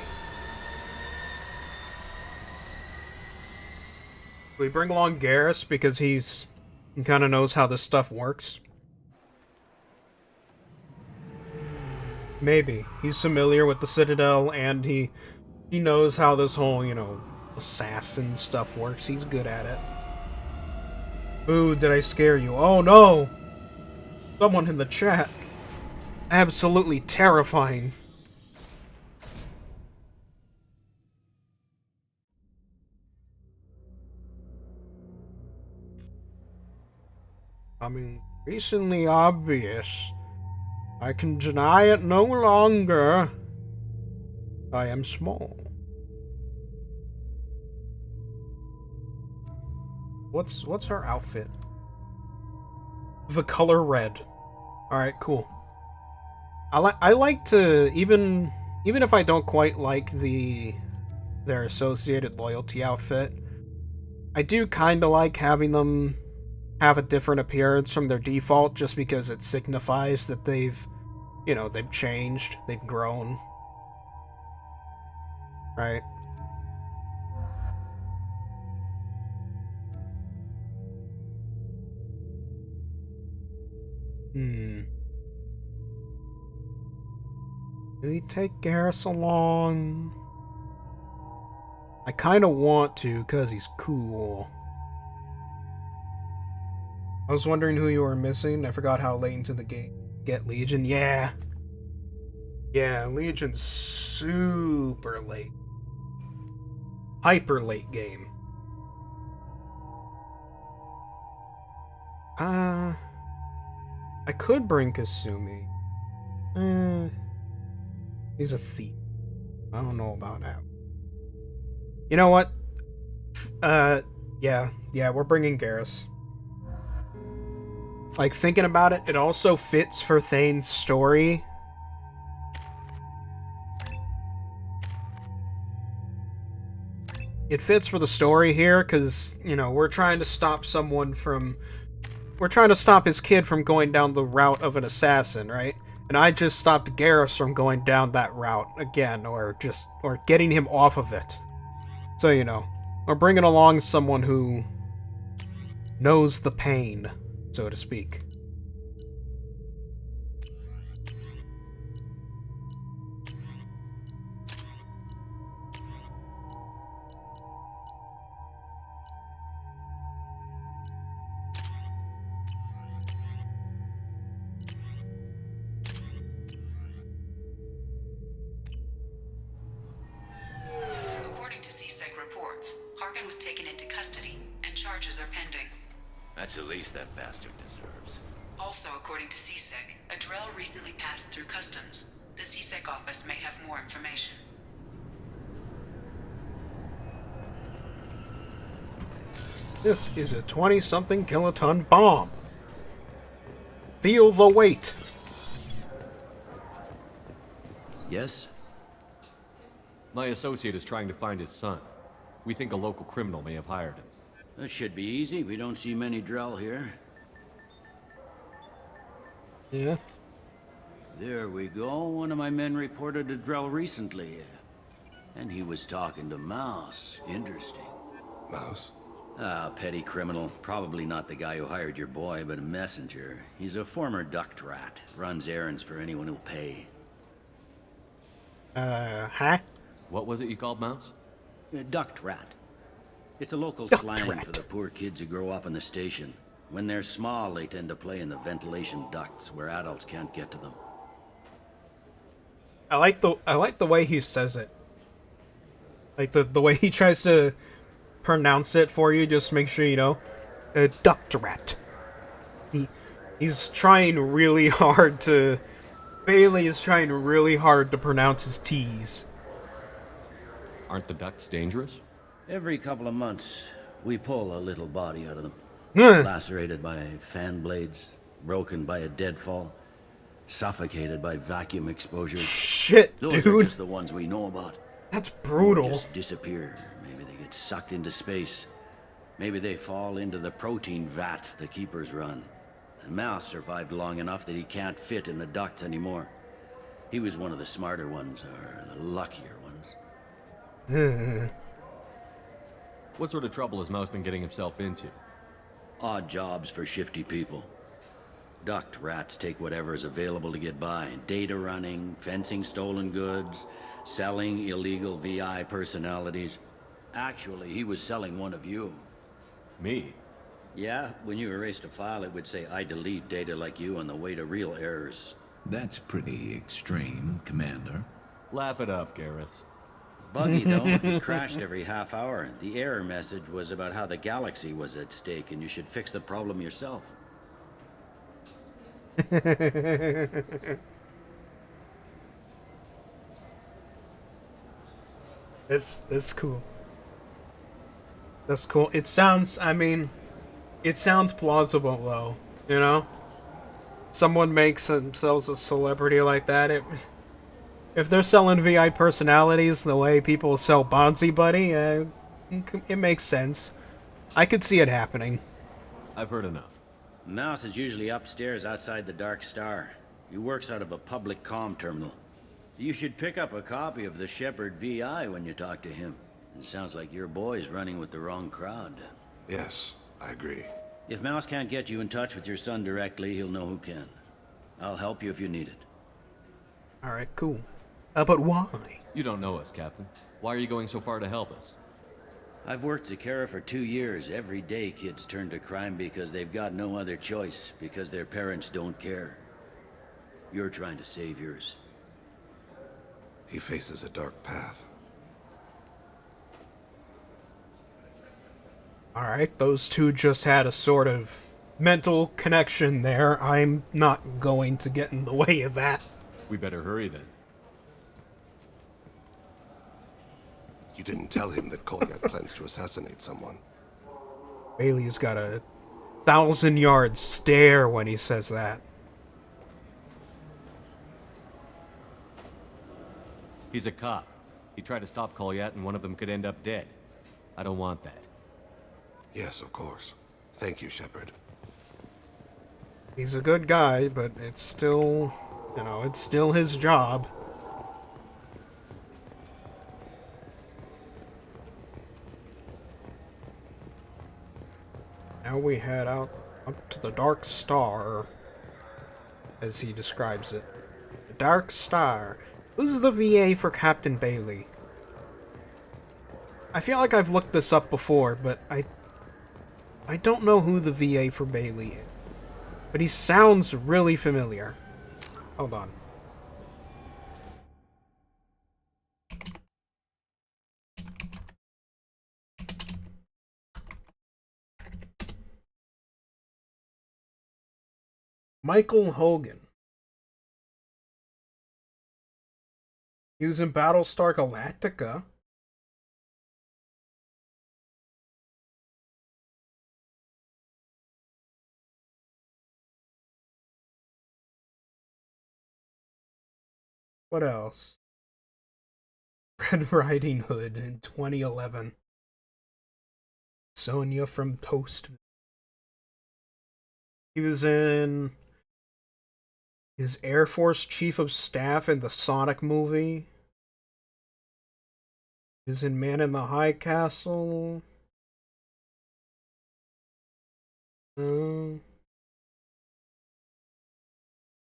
Do we bring along Garrus because he kind of knows how this stuff works? Maybe. He's familiar with the Citadel, and he knows how this whole, assassin stuff works. He's good at it. Ooh, did I scare you? Oh no! Someone in the chat. Absolutely terrifying. I mean, recently obvious. I can deny it no longer. I am small. What's her outfit? The color red. Alright, cool. I like to, even if I don't quite like their associated loyalty outfit, I do kinda like having them have a different appearance from their default, just because it signifies that they've changed, they've grown. Right? Do we take Garrus along? I kinda want to, cause he's cool. I was wondering who you were missing. I forgot how late into the game. Get Legion? Yeah. Yeah, Legion's super late. Hyper late game. I could bring Kasumi. He's a thief. I don't know about that. You know what? Yeah, we're bringing Garrus. Like, thinking about it, it also fits for Thane's story. It fits for the story here, because, we're trying to stop we're trying to stop his kid from going down the route of an assassin, right? And I just stopped Garrus from going down that route again, or getting him off of it. So, we're bringing along someone who knows the pain, so to speak. According to CSEC reports, Harkin was taken into custody, and charges are pending. That's the least that bastard deserves. Also, according to CSEC, a Drell recently passed through customs. The CSEC office may have more information. This is a 20-something kiloton bomb. Feel the weight. Yes? My associate is trying to find his son. We think a local criminal may have hired him. That should be easy. We don't see many Drell here. Yeah. There we go. One of my men reported a Drell recently. And he was talking to Mouse. Interesting. Mouse? Ah, petty criminal. Probably not the guy who hired your boy, but a messenger. He's a former duct rat. Runs errands for anyone who'll pay. Huh? What was it you called Mouse? A duct rat. It's a local Duct slang rat. for the poor kids who grow up in the station. When they're small, they tend to play in the ventilation ducts where adults can't get to them. I like the way he says it. Like the way he tries to pronounce it for you, just make sure you know. Duct rat. He's trying really hard to. Bailey is trying really hard to pronounce his T's. Aren't the ducts dangerous? Every couple of months, we pull a little body out of them. Huh. Lacerated by fan blades, broken by a deadfall, suffocated by vacuum exposure. Shit, Those dude. are just the ones we know about. That's brutal. They just disappear. Maybe they get sucked into space. Maybe they fall into the protein vats the keepers run. And Mouse survived long enough that he can't fit in the ducts anymore. He was one of the smarter ones, or the luckier ones. What sort of trouble has Mouse been getting himself into? Odd jobs for shifty people. Duct rats take whatever is available to get by. Data running, fencing stolen goods, selling illegal VI personalities. Actually, he was selling one of you. Me? Yeah, when you erased a file, it would say, I delete data like you on the way to real errors. That's pretty extreme, Commander. Laugh it up, Garrus. Buggy, though. It crashed every half hour. The error message was about how the galaxy was at stake, and you should fix the problem yourself. That's cool. That's cool. It sounds, I mean, it sounds plausible though, you know? Someone makes themselves a celebrity like that, if they're selling VI personalities the way people sell Bonzi Buddy, it makes sense. I could see it happening. I've heard enough. Mouse is usually upstairs outside the Dark Star. He works out of a public comm terminal. You should pick up a copy of the Shepherd VI when you talk to him. It sounds like your boy's running with the wrong crowd. Yes, I agree. If Mouse can't get you in touch with your son directly, he'll know who can. I'll help you if you need it. Alright, cool. But why? You don't know us, Captain. Why are you going so far to help us? I've worked Zakera for 2 years. Every day kids turn to crime because they've got no other choice, because their parents don't care. You're trying to save yours. He faces a dark path. Alright, those two just had a sort of mental connection there. I'm not going to get in the way of that. We better hurry then. You didn't tell him that Kolyak plans to assassinate someone. Bailey's got a 1,000-yard stare when he says that. He's a cop. He tried to stop Kolyat and one of them could end up dead. I don't want that. Yes, of course. Thank you, Shepard. He's a good guy, but it's still, you know, it's still his job. Now we head out up to the Dark Star, as he describes it. The Dark Star. Who's the VA for Captain Bailey? I feel like I've looked this up before, but I don't know who the VA for Bailey is. But he sounds really familiar. Hold on. Michael Hogan. He was in Battlestar Galactica. What else? Red Riding Hood in 2011. Sonya from Toast. He was in his Air Force Chief of Staff in the Sonic movie. He was in Man in the High Castle. None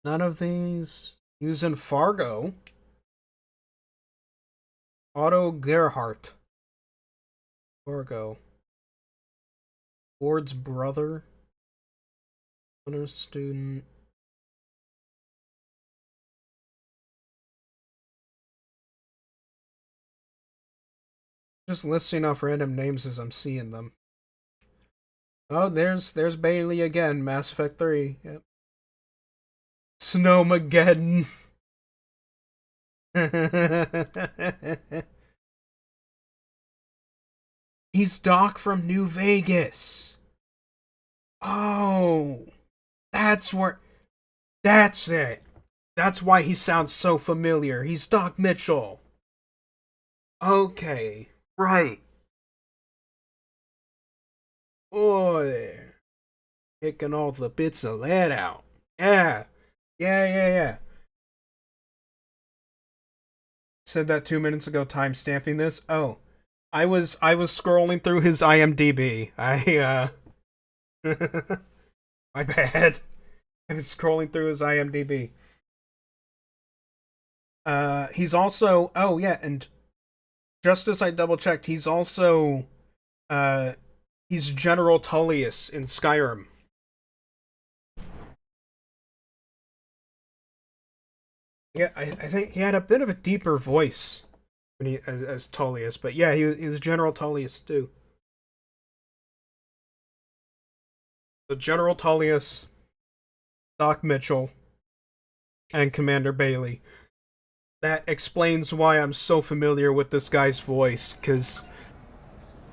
of these. He was in Fargo. Otto Gerhardt. Fargo. Ford's brother. Honor student. Just listing off random names as I'm seeing them. Oh, there's Bailey again. Mass Effect 3. Yep. Snowmageddon. He's Doc from New Vegas. Oh, that's it. That's why he sounds so familiar. He's Doc Mitchell. Okay, right. Boy, picking all the bits of lead out. Yeah. Said that 2 minutes ago, time stamping this. Oh, I was scrolling through his IMDb. My bad. I was scrolling through his IMDb. He's also, oh yeah, and just as I double checked, he's also he's General Tullius in Skyrim. Yeah, I think he had a bit of a deeper voice when he as Tullius, but yeah, he was General Tullius too. So General Tullius, Doc Mitchell, and Commander Bailey. That explains why I'm so familiar with this guy's voice, because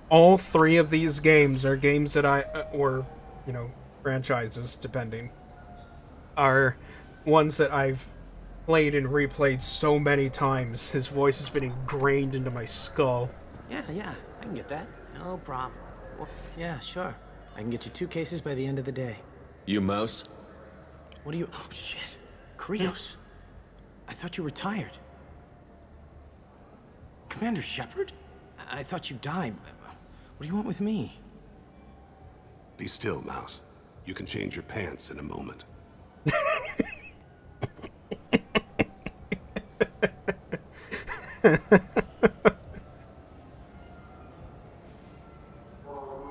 all three of these games are games that or, franchises, depending, are ones that I've played and replayed so many times. His voice has been ingrained into my skull. Yeah, I can get that. No problem. Well, yeah, sure. I can get you 2 cases by the end of the day. You mouse? What are you... Oh, shit. Krios. I thought you were retired. Commander Shepard? I thought you died. What do you want with me? Be still, Mouse. You can change your pants in a moment.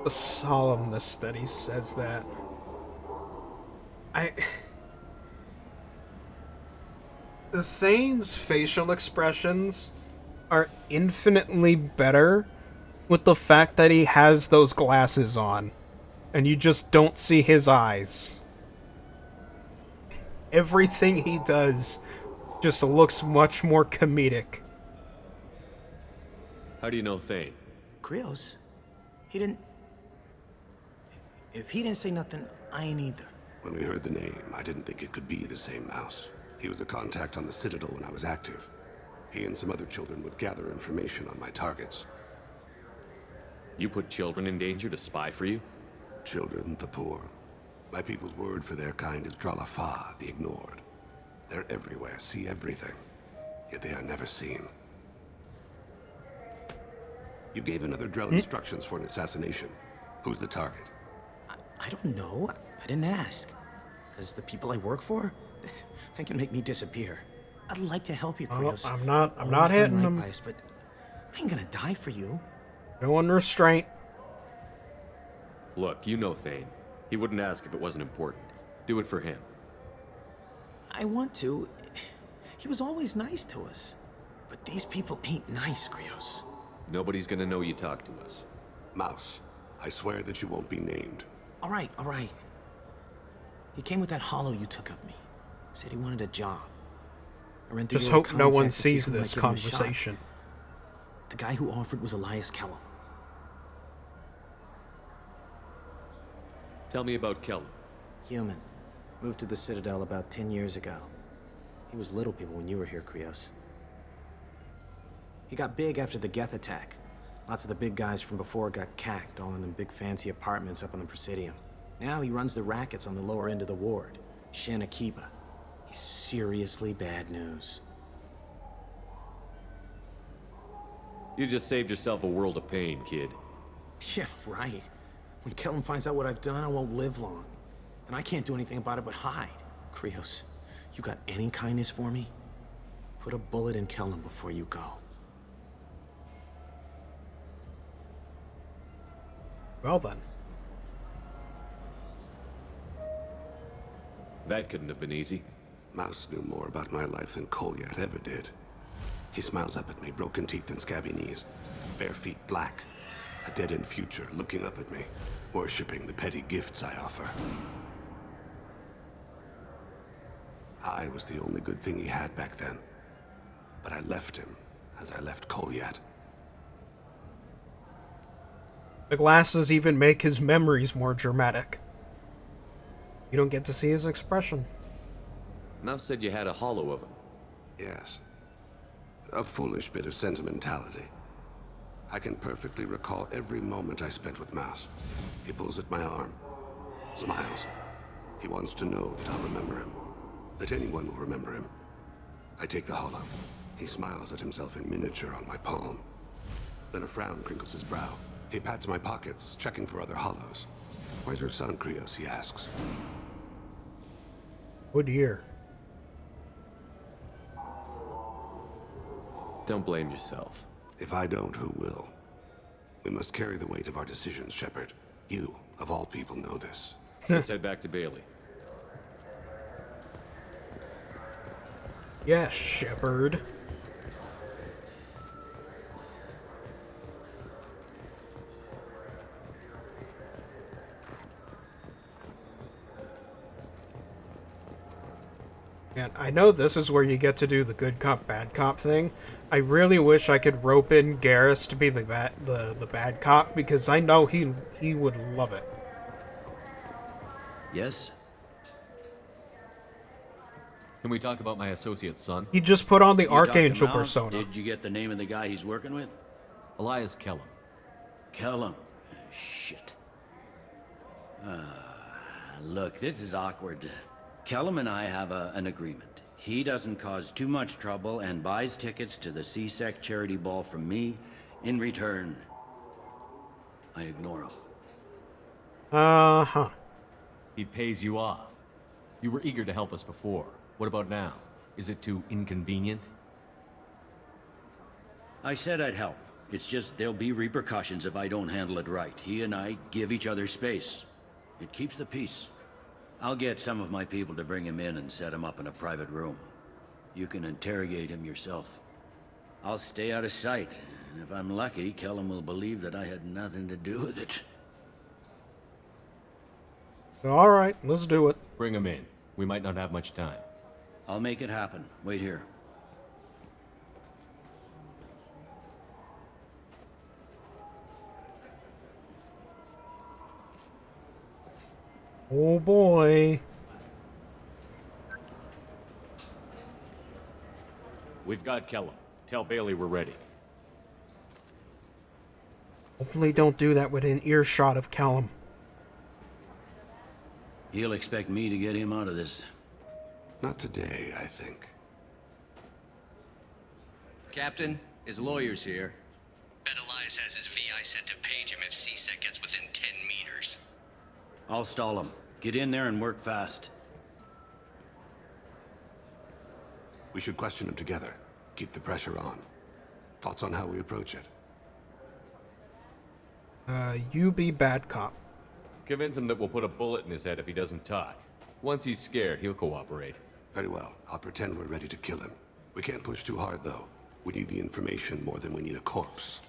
The solemnness that he says that. The Thane's facial expressions are infinitely better with the fact that he has those glasses on, and you just don't see his eyes. Everything he does just looks much more comedic. How do you know Thane? Krios? He didn't... If he didn't say nothing, I ain't either. When we heard the name, I didn't think it could be the same Mouse. He was a contact on the Citadel when I was active. He and some other children would gather information on my targets. You put children in danger to spy for you? Children, the poor. My people's word for their kind is Dralafa, the ignored. They're everywhere, see everything. Yet they are never seen. You gave another Drell instructions for an assassination. Who's the target? I don't know. I didn't ask. Because the people I work for, they can make me disappear. I'd like to help you, Krios. I'm not hitting him. Bias, but I ain't gonna die for you. No unrestraint. Look, you know Thane. He wouldn't ask if it wasn't important. Do it for him. I want to. He was always nice to us. But these people ain't nice, Krios. Nobody's gonna know you talked to us. Mouse, I swear that you won't be named. All right. He came with that hollow you took of me. Said he wanted a job. I ran through Just your hope no one contacts to see sees who might this give him a shot. conversation. The guy who offered was Elias Kellum. Tell me about Kellum. Human. Moved to the Citadel about 10 years ago. He was little people when you were here, Krios. He got big after the Geth attack. Lots of the big guys from before got cacked, all in them big fancy apartments up on the Presidium. Now he runs the rackets on the lower end of the ward, Shin Akiba. He's seriously bad news. You just saved yourself a world of pain, kid. Yeah, right. When Kellum finds out what I've done, I won't live long. And I can't do anything about it but hide. Krios, you got any kindness for me? Put a bullet in Kellum before you go. Well then. That couldn't have been easy. Mouse knew more about my life than Kolyat ever did. He smiles up at me, broken teeth and scabby knees. Bare feet black. A dead-end future looking up at me, worshipping the petty gifts I offer. I was the only good thing he had back then. But I left him, as I left Kolyat. The glasses even make his memories more dramatic. You don't get to see his expression. Mouse said you had a hollow of him. Yes. A foolish bit of sentimentality. I can perfectly recall every moment I spent with Mouse. He pulls at my arm, smiles. He wants to know that I'll remember him, that anyone will remember him. I take the hollow. He smiles at himself in miniature on my palm. Then a frown crinkles his brow. He pats my pockets, checking for other hollows. Where's your son, Krios? He asks. Oh dear. Don't blame yourself. If I don't, who will? We must carry the weight of our decisions, Shepard. You, of all people, know this. Let's head back to Bailey. Yes, Shepard. And I know this is where you get to do the good cop, bad cop thing. I really wish I could rope in Garrus to be the bad cop, because I know he would love it. Yes? Can we talk about my associate's son? He just put on the You talked to Archangel Mouse? persona. Did you get the name of the guy he's working with? Elias Kellum. Kellum. Shit. Look, this is awkward. Kellum and I have an agreement. He doesn't cause too much trouble and buys tickets to the C-Sec charity ball from me. In return, I ignore him. Uh-huh. He pays you off. You were eager to help us before. What about now? Is it too inconvenient? I said I'd help. It's just there'll be repercussions if I don't handle it right. He and I give each other space. It keeps the peace. I'll get some of my people to bring him in and set him up in a private room. You can interrogate him yourself. I'll stay out of sight, and if I'm lucky, Kellum will believe that I had nothing to do with it. Alright, let's do it. Bring him in. We might not have much time. I'll make it happen. Wait here. Oh boy. We've got Kellum. Tell Bailey we're ready. Hopefully don't do that within earshot of Callum. He'll expect me to get him out of this. Not today, I think. Captain, his lawyer's here. Bet Elias has his VI set to page him if C-Sec gets within 10 meters. I'll stall him. Get in there and work fast. We should question him together. Keep the pressure on. Thoughts on how we approach it? You be bad cop. Convince him that we'll put a bullet in his head if he doesn't talk. Once he's scared, he'll cooperate. Very well. I'll pretend we're ready to kill him. We can't push too hard, though. We need the information more than we need a corpse.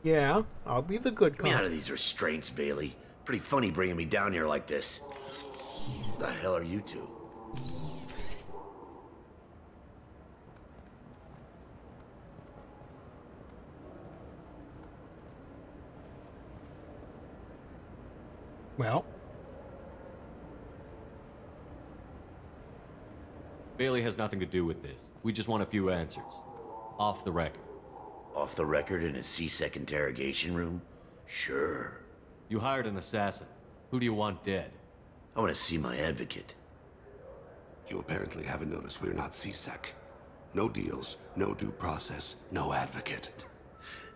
Yeah, I'll be the good Get me cop. out of these restraints, Bailey. Pretty funny bringing me down here like this. What the hell are you two? Well. Bailey has nothing to do with this. We just want a few answers. Off the record. Off the record in a C-Sec interrogation room? Sure. You hired an assassin. Who do you want dead? I want to see my advocate. You apparently haven't noticed we're not C-Sec. No deals, no due process, no advocate.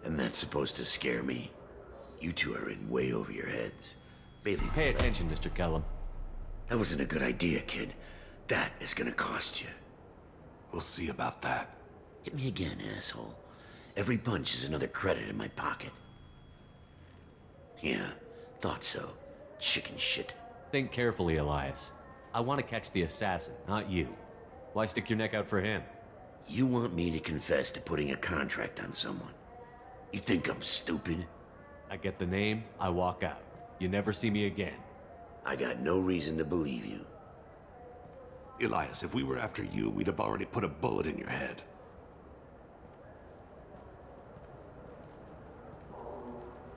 And that's supposed to scare me. You two are in way over your heads. Bailey, pay attention, Mr. Kellum. That wasn't a good idea, kid. That is gonna cost you. We'll see about that. Hit me again, asshole. Every punch is another credit in my pocket. Yeah, thought so. Chicken shit. Think carefully, Elias. I want to catch the assassin, not you. Why stick your neck out for him? You want me to confess to putting a contract on someone? You think I'm stupid? I get the name, I walk out. You never see me again. I got no reason to believe you. Elias, if we were after you, we'd have already put a bullet in your head.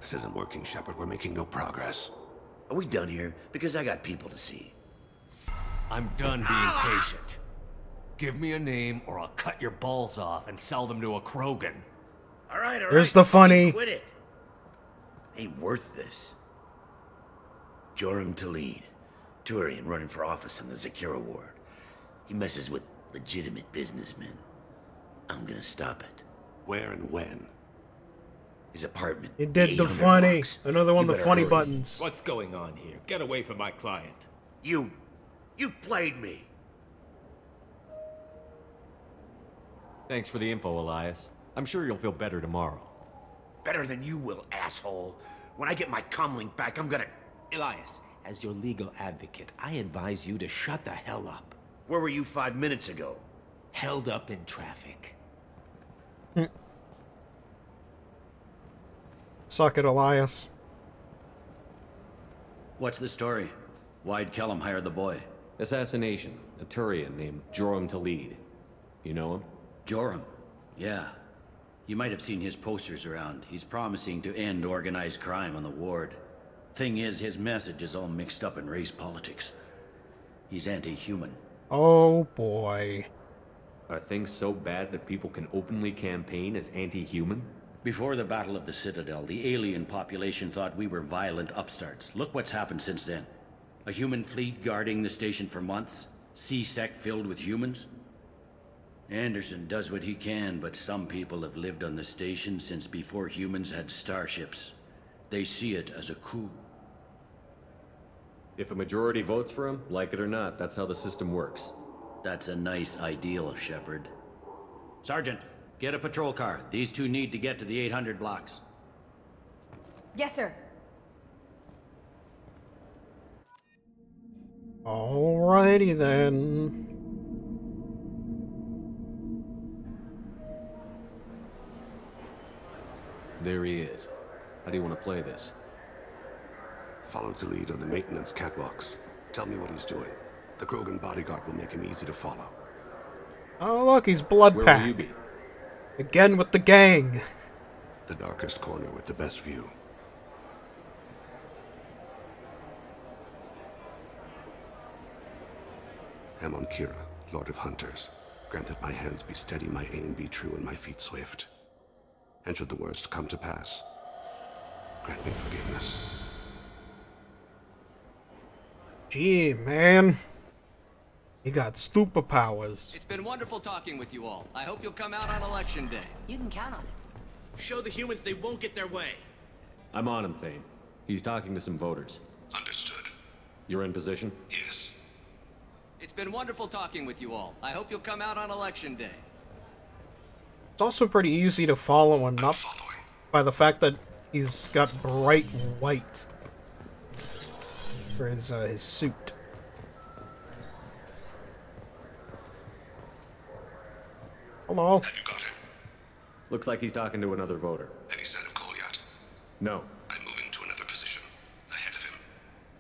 This isn't working, Shepard. We're making no progress. Are we done here? Because I got people to see. I'm done being patient. Give me a name or I'll cut your balls off and sell them to a Krogan. All right, There's the funny. Quit it. Ain't worth this. Joram Talid, Turian running for office on the Zakira ward. He messes with legitimate businessmen. I'm gonna stop it. Where and when? His apartment. It did the funny. Another one of the funny buttons. What's going on here? Get away from my client. You played me. Thanks for the info, Elias. I'm sure you'll feel better tomorrow. Better than you will, asshole. When I get my comlink back, I'm gonna... Elias, as your legal advocate, I advise you to shut the hell up. Where were you 5 minutes ago? Held up in traffic. Suck it, Elias. What's the story? Why'd Kellum hire the boy? Assassination. A Turian named Joram Talid. You know him? Joram? Yeah. You might have seen his posters around. He's promising to end organized crime on the ward. Thing is, his message is all mixed up in race politics. He's anti-human. Oh boy. Are things so bad that people can openly campaign as anti-human? Before the Battle of the Citadel, the alien population thought we were violent upstarts. Look what's happened since then. A human fleet guarding the station for months. C-Sec filled with humans. Anderson does what he can, but some people have lived on the station since before humans had starships. They see it as a coup. If a majority votes for him, like it or not, that's how the system works. That's a nice ideal, Shepard. Sergeant, get a patrol car. These two need to get to the 800 blocks. Yes, sir. Alrighty then. There he is. How do you want to play this? Follow to lead on the maintenance catwalks. Tell me what he's doing. The Krogan bodyguard will make him easy to follow. Oh look, he's Blood Where Pack. will you be? Again with the gang. The darkest corner with the best view. Amon Kira, Lord of Hunters. Grant that my hands be steady, my aim be true, and my feet swift. And should the worst come to pass, grant me forgiveness. Gee, man. He got superpowers. It's been wonderful talking with you all. I hope you'll come out on election day. You can count on it. Show the humans they won't get their way. I'm on him, Thane. He's talking to some voters. Understood. You're in position? Yes. It's been wonderful talking with you all. I hope you'll come out on election day. It's also pretty easy to follow him up by the fact that he's got bright white for his suit. Hello. Have you got him? Looks like he's talking to another voter. Any sign of Goliath? No. I'm moving to another position. Ahead of him.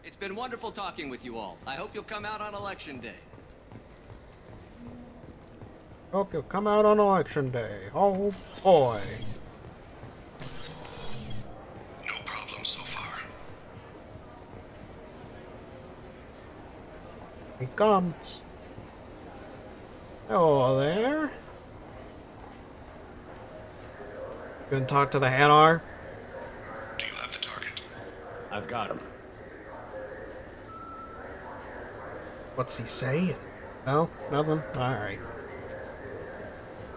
It's been wonderful talking with you all. I hope you'll come out on election day. Hope you'll come out on election day. Oh boy. No problem so far. He comes. Hello there. Gonna talk to the Hanar? Do you have the target? I've got him. What's he saying? No? Nothing? Alright.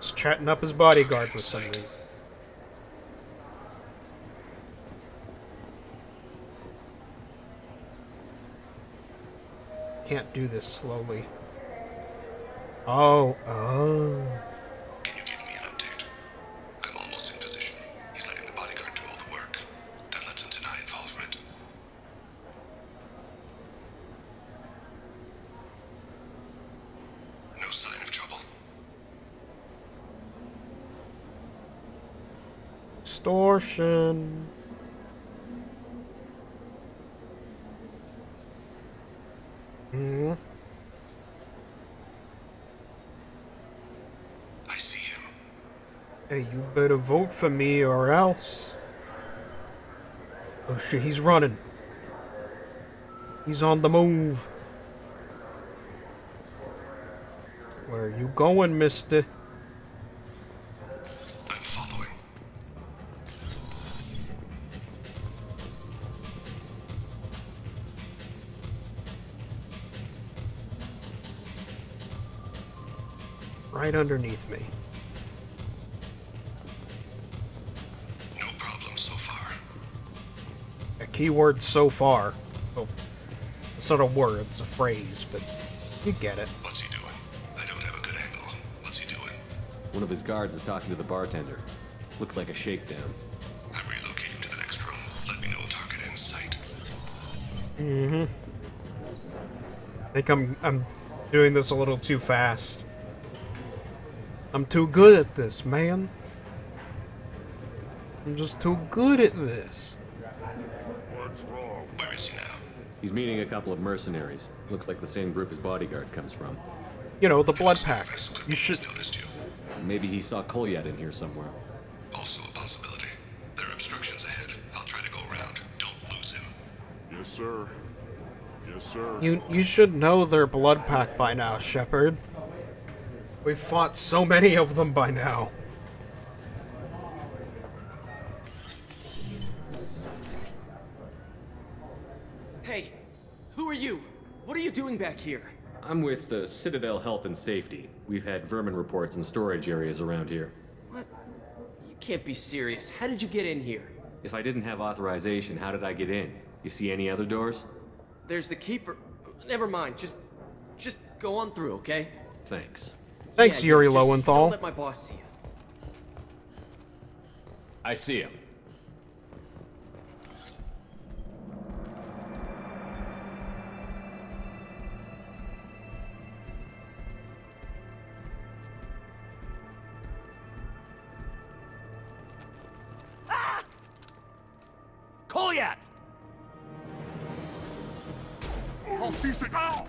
Just chatting up his bodyguard for some reason. Can't do this slowly. Oh. Can you give me an update? I'm almost in position. He's letting the bodyguard do all the work. That lets him deny involvement. No sign of trouble. Extortion. Hmm. I see him. Hey, you better vote for me or else. Oh shit, he's running. He's on the move. Where are you going, mister? I'm following. Right underneath me. No problem so far. A keyword so far. Oh, it's not a word, it's a phrase, but you get it. What's he doing? I don't have a good angle. What's he doing? One of his guards is talking to the bartender. Looks like a shakedown. I'm relocating to the next room. Let me know a target in sight. Mm-hmm. I think I'm doing this a little too fast. I'm too good at this, man. I'm just too good at this. What's wrong? Where is he now? He's meeting a couple of mercenaries. Looks like the same group his bodyguard comes from. You know, the blood pack. You should... Noticed you. Maybe he saw Kolyat in here somewhere. Also a possibility. There are obstructions ahead. I'll try to go around. Don't lose him. Yes, sir. Yes, sir. You should know their blood pack by now, Shepard. We've fought so many of them by now. Hey, who are you? What are you doing back here? I'm with the Citadel Health and Safety. We've had vermin reports in storage areas around here. What? You can't be serious. How did you get in here? If I didn't have authorization, how did I get in? You see any other doors? There's the keeper. Never mind. Just go on through, okay? Thanks. Thanks, Yeah, Yuri just Lowenthal. Don't let my boss see you. I see him. Kolyat! I'll see you. Ow!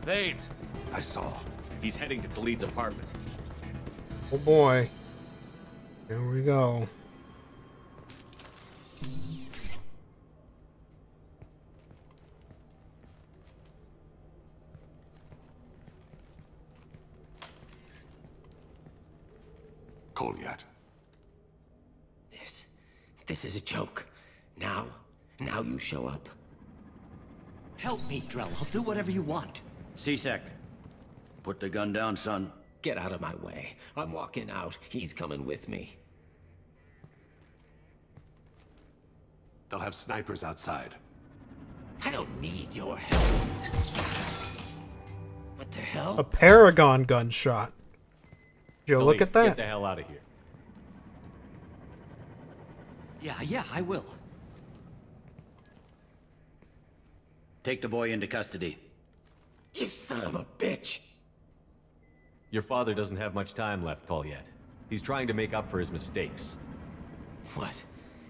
Thane. I saw. He's heading to Khalid's apartment. Oh boy. Here we go. Kolyat. This is a joke. Now you show up. Help me, Drell. I'll do whatever you want. C-Sec, put the gun down, son. Get out of my way. I'm walking out. He's coming with me. They'll have snipers outside. I don't need your help. What the hell? A Paragon gunshot. Did you look Khalid, at that? Get the hell out of here. Yeah, I will. Take the boy into custody. You son of a bitch! Your father doesn't have much time left, Kolyat. He's trying to make up for his mistakes. What?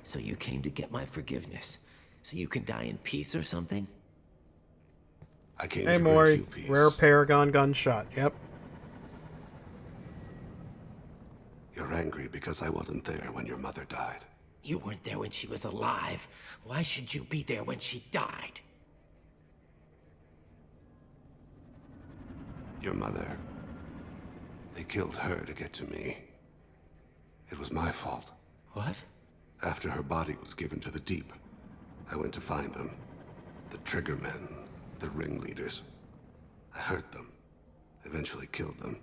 So you came to get my forgiveness? So you can die in peace or something? I came Hey to Maury, bring you peace. rare Paragon gunshot. Yep. You're angry because I wasn't there when your mother died. You weren't there when she was alive. Why should you be there when she died? Your mother. They killed her to get to me. It was my fault. What? After her body was given to the Deep, I went to find them. The Triggermen, the ringleaders. I hurt them. Eventually killed them.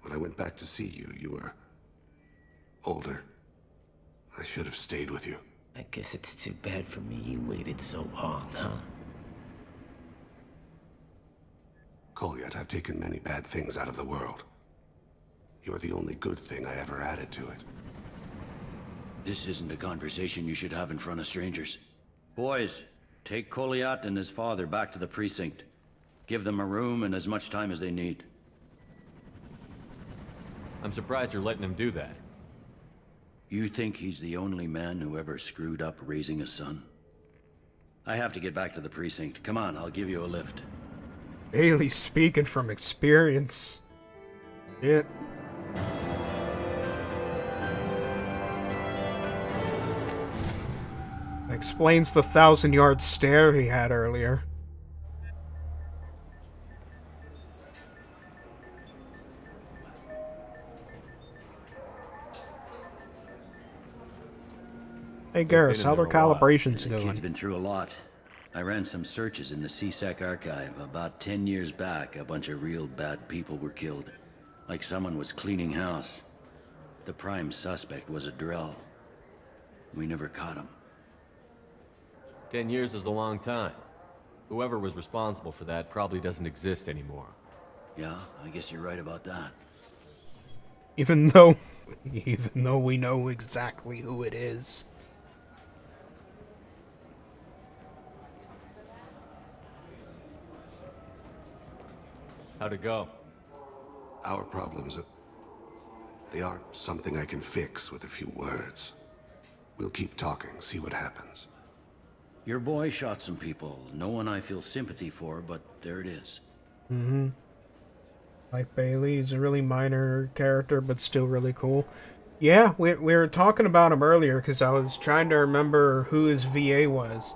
When I went back to see you, you were older. I should have stayed with you. I guess it's too bad for me you waited so long, huh? Kolyat, I've taken many bad things out of the world. You're the only good thing I ever added to it. This isn't a conversation you should have in front of strangers. Boys, take Kolyat and his father back to the precinct. Give them a room and as much time as they need. I'm surprised you're letting him do that. You think he's the only man who ever screwed up raising a son? I have to get back to the precinct. Come on, I'll give you a lift. Bailey speaking from experience. It. Explains the 1,000-yard stare he had earlier. Hey Garrus, how are calibrations The going? kid's been through a lot. I ran some searches in the CSEC archive. About 10 years back, a bunch of real bad people were killed. Like someone was cleaning house. The prime suspect was a Drell. We never caught him. 10 years is a long time. Whoever was responsible for that probably doesn't exist anymore. Yeah, I guess you're right about that. Even though we know exactly who it is. How'd it go? Our problems, they aren't something I can fix with a few words. We'll keep talking, see what happens. Your boy shot some people. No one I feel sympathy for, but there it is. Mm-hmm. Like Bailey, he's a really minor character, but still really cool. Yeah, we were talking about him earlier because I was trying to remember who his VA was.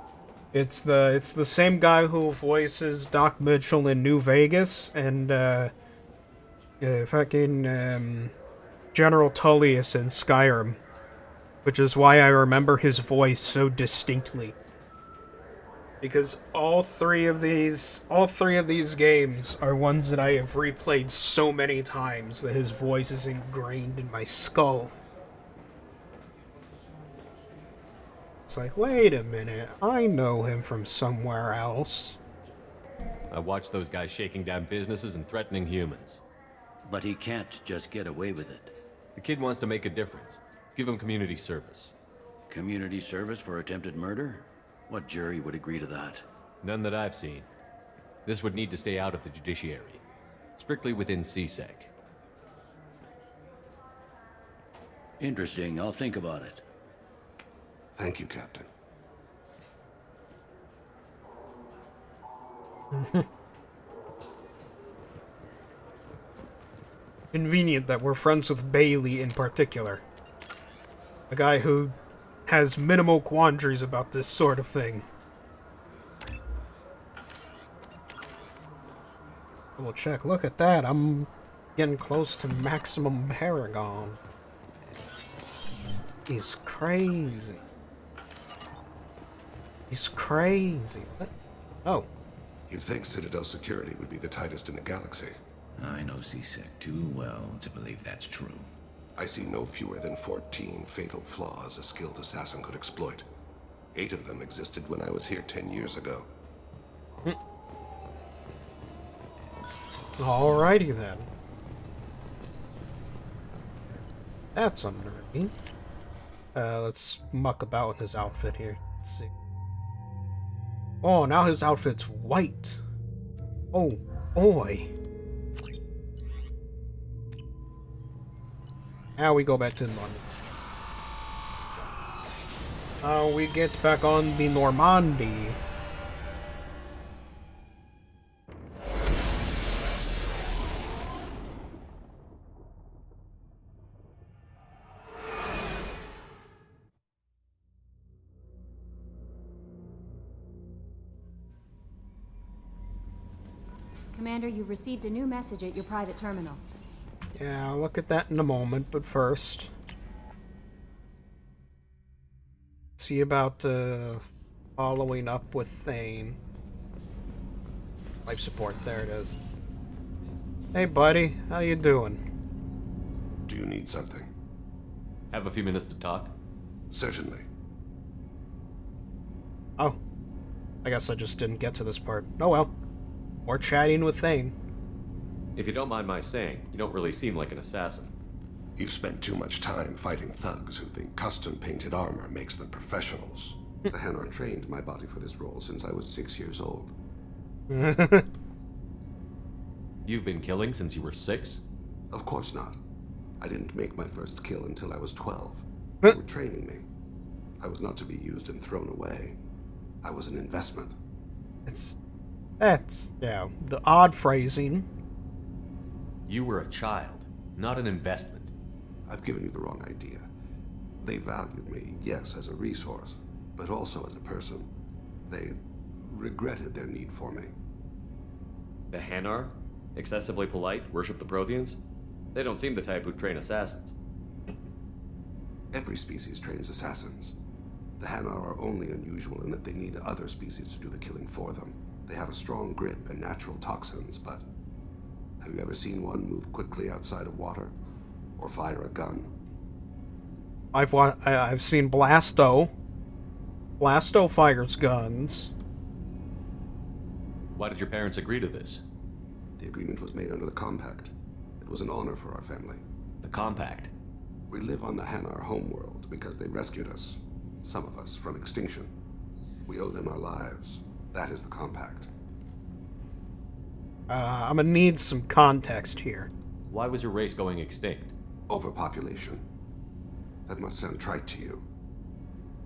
It's the same guy who voices Doc Mitchell in New Vegas and General Tullius in Skyrim, which is why I remember his voice so distinctly. Because all three of these games are ones that I have replayed so many times that his voice is ingrained in my skull. It's like, wait a minute, I know him from somewhere else. I watched those guys shaking down businesses and threatening humans. But he can't just get away with it. The kid wants to make a difference. Give him community service. Community service for attempted murder? What jury would agree to that? None that I've seen. This would need to stay out of the judiciary. Strictly within CSEC. Interesting, I'll think about it. Thank you, Captain. Convenient that we're friends with Bailey in particular. A guy who has minimal quandaries about this sort of thing. We'll check. Look at that. I'm getting close to maximum Paragon. He's crazy. He's crazy. What? Oh. You'd think Citadel security would be the tightest in the galaxy. I know CSEC too well to believe that's true. I see no fewer than 14 fatal flaws a skilled assassin could exploit. 8 of them existed when I was here 10 years ago. Alrighty then. That's unnerving. Let's muck about with his outfit here. Let's see. Oh, now his outfit's white. Oh, boy. Now we go back to London. We get back on the Normandy. Commander, you've received a new message at your private terminal. Yeah, I'll look at that in a moment, but first... see about, following up with Thane. Life support, there it is. Hey, buddy, how you doing? Do you need something? Have a few minutes to talk? Certainly. Oh. I guess I just didn't get to this part. Oh well. More chatting with Thane. If you don't mind my saying, you don't really seem like an assassin. You've spent too much time fighting thugs who think custom-painted armor makes them professionals. The Hanar trained my body for this role since I was 6 years old. You've been killing since you were 6? Of course not. I didn't make my first kill until I was 12. They were training me. I was not to be used and thrown away. I was an investment. That's, yeah, the odd phrasing. You were a child, not an investment. I've given you the wrong idea. They valued me, yes, as a resource, but also as a person. They regretted their need for me. The Hanar? Excessively polite, worship the Protheans? They don't seem the type who train assassins. Every species trains assassins. The Hanar are only unusual in that they need other species to do the killing for them. They have a strong grip and natural toxins, but have you ever seen one move quickly outside of water? Or fire a gun? I've seen Blasto. Blasto fires guns. Why did your parents agree to this? The agreement was made under the Compact. It was an honor for our family. The Compact? We live on the Hanar homeworld because they rescued us. Some of us from extinction. We owe them our lives. That is the Compact. I'm gonna need some context here. Why was your race going extinct? Overpopulation. That must sound trite to you.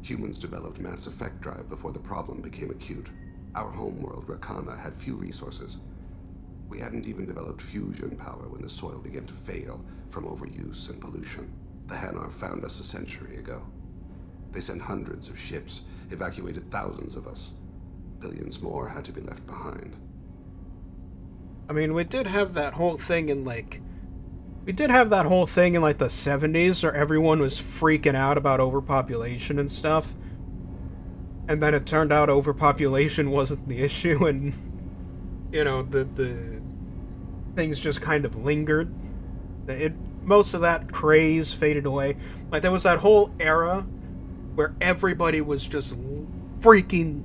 Humans developed mass effect drive before the problem became acute. Our homeworld, Rakana, had few resources. We hadn't even developed fusion power when the soil began to fail from overuse and pollution. The Hanar found us a century ago. They sent hundreds of ships, evacuated thousands of us. Billions more had to be left behind. I mean, we did have that whole thing in, like... We did have that whole thing in, like, the 70s where everyone was freaking out about overpopulation and stuff. And then it turned out overpopulation wasn't the issue, and, you know, the things just kind of lingered. Most of that craze faded away. Like, there was that whole era where everybody was just freaking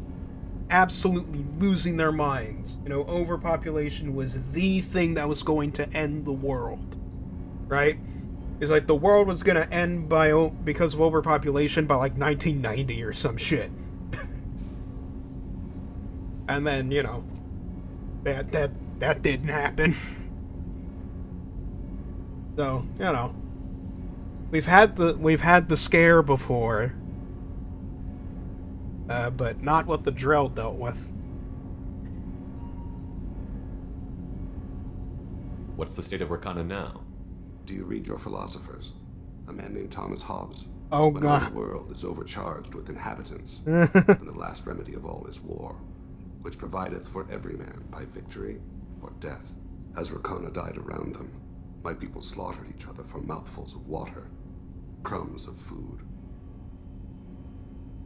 absolutely losing their minds. You know, overpopulation was the thing that was going to end the world. Right? It's like the world was gonna end because of overpopulation by like 1990 or some shit. And then, you know, that didn't happen. So, you know, we've had the scare before, but not what the Drell dealt with. What's the state of Rakana now? Do you read your philosophers? A man named Thomas Hobbes. Oh, when God. all the world is overcharged with inhabitants, and the last remedy of all is war, which provideth for every man by victory or death. As Rakana died around them, my people slaughtered each other for mouthfuls of water, crumbs of food.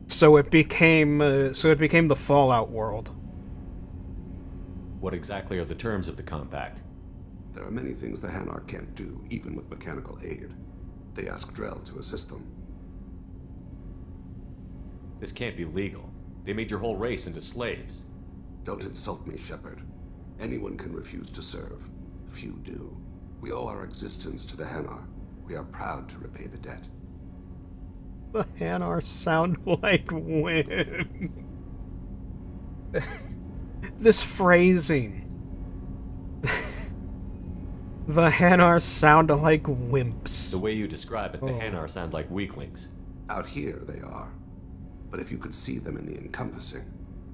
So it became the Fallout world. What exactly are the terms of the Compact? There are many things the Hanar can't do, even with mechanical aid. They ask Drell to assist them. This can't be legal. They made your whole race into slaves. Don't insult me, Shepard. Anyone can refuse to serve. Few do. We owe our existence to the Hanar. We are proud to repay the debt. The Hanar sound like wimp. This phrasing. The Hanar sound like wimps. The way you describe it, the Hanar sound like weaklings. Out here, they are. But if you could see them in the encompassing,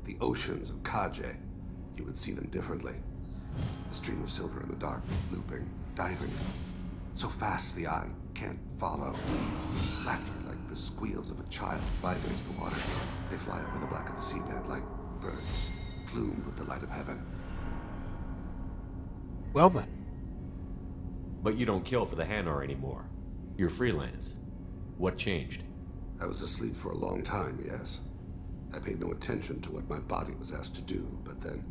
the oceans of Kaje, you would see them differently. A stream of silver in the dark, looping, diving. So fast the eye can't follow. Laughter like the squeals of a child vibrates the water. They fly over the black of the seabed like birds, plumed with the light of heaven. Well then. But you don't kill for the Hanar anymore. You're freelance. What changed? I was asleep for a long time, yes. I paid no attention to what my body was asked to do, but then...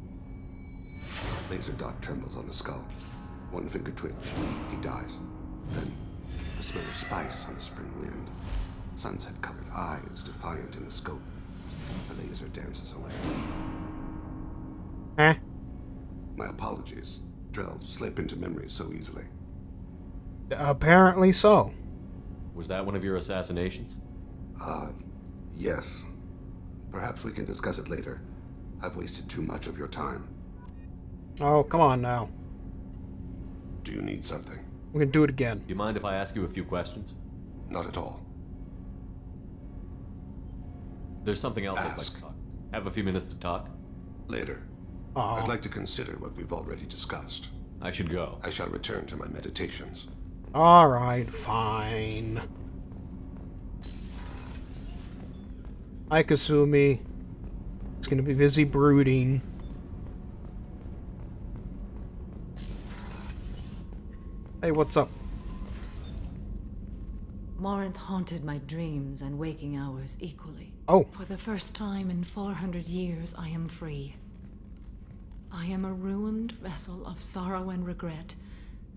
Laser dot trembles on the skull. One finger twitch. He dies. Then, the smell of spice on the spring wind. Sunset-colored eyes defiant in the scope. The laser dances away. My apologies. Drell slip into memory so easily. Apparently so. Was that one of your assassinations? Yes. Perhaps we can discuss it later. I've wasted too much of your time. Oh, come on now. Do you need something? We can do it again. You mind if I ask you a few questions? Not at all. There's something else I'd like to talk. Have a few minutes to talk? Later. I'd like to consider what we've already discussed. I should go. I shall return to my meditations. Alright, fine. Hi, Kasumi. It's gonna be busy brooding. Hey, what's up? Morinth haunted my dreams and waking hours equally. Oh. For the first time in 400 years, I am free. I am a ruined vessel of sorrow and regret,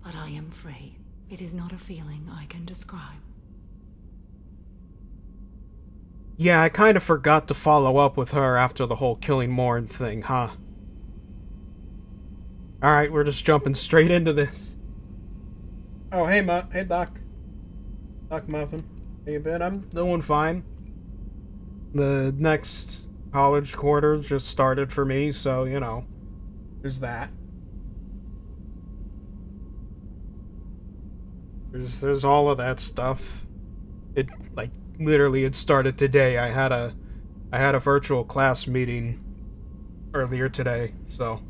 but I am free. It is not a feeling I can describe. Yeah, I kind of forgot to follow up with her after the whole killing Morn thing, huh? Alright, we're just jumping straight into this. Oh, hey, hey, Doc. Doc Muffin. How you been? I'm doing fine. The next college quarter just started for me, so, you know, there's that. There's all of that stuff. It, like, literally it started today. I had a virtual class meeting earlier today, so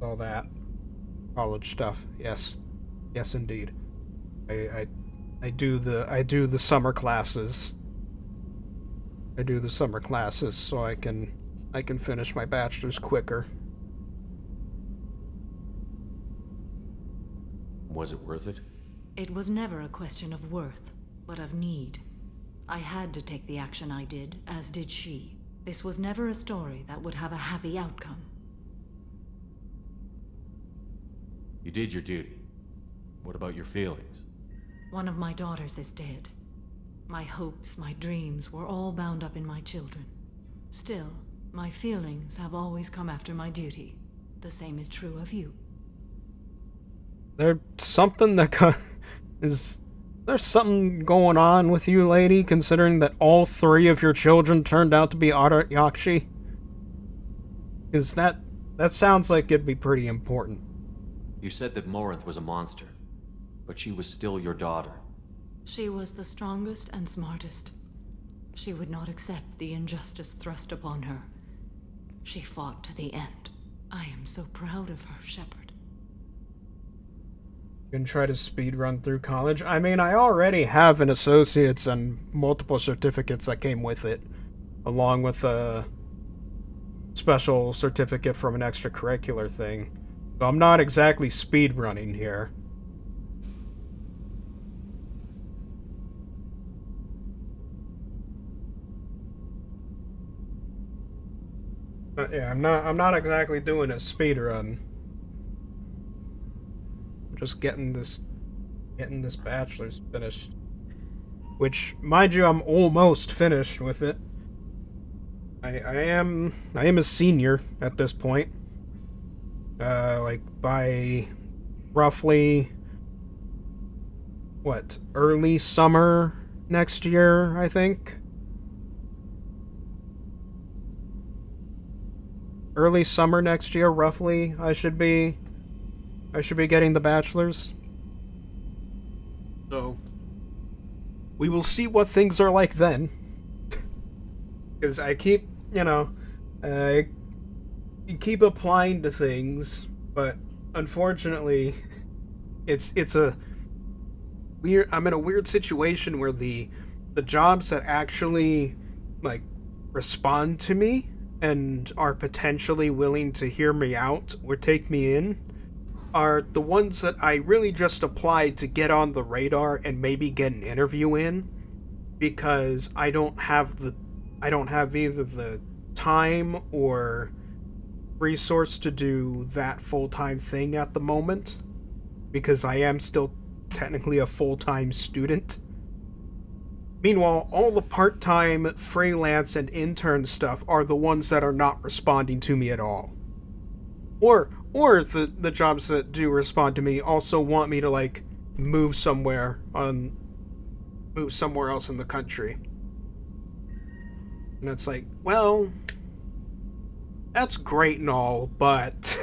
all that college stuff. Yes indeed. I do the summer classes. I do the summer classes so I can finish my bachelor's quicker. Was it worth it? It was never a question of worth, but of need. I had to take the action I did, as did she. This was never a story that would have a happy outcome. You did your duty. What about your feelings? One of my daughters is dead. My hopes, my dreams were all bound up in my children. Still, my feelings have always come after my duty. The same is true of you. There's something that there's something going on with you, lady, considering that all three of your children turned out to be Arayakshi? Because that sounds like it'd be pretty important. You said that Morinth was a monster, but she was still your daughter. She was the strongest and smartest. She would not accept the injustice thrust upon her. She fought to the end. I am so proud of her, Shepard. You can try to speed run through college. I mean, I already have an associate's and multiple certificates that came with it, along with a special certificate from an extracurricular thing. So I'm not exactly speed running here. But yeah, I'm not exactly doing a speed run. Just getting this bachelor's finished, which, mind you, I'm almost finished with it. I am a senior at this point. Like by roughly what, early summer next year, I think. Early summer next year, roughly. I should be getting the bachelor's. So, we will see what things are like then. Because I keep, I keep applying to things, but unfortunately, it's a weird. I'm in a weird situation where the jobs that actually respond to me and are potentially willing to hear me out or take me in are the ones that I really just applied to get on the radar and maybe get an interview in, because I don't have either the time or resource to do that full-time thing at the moment, because I am still technically a full-time student. Meanwhile, all the part-time, freelance, and intern stuff are the ones that are not responding to me at all. Or the jobs that do respond to me also want me to, like, move somewhere else in the country. And it's like, well, that's great and all, but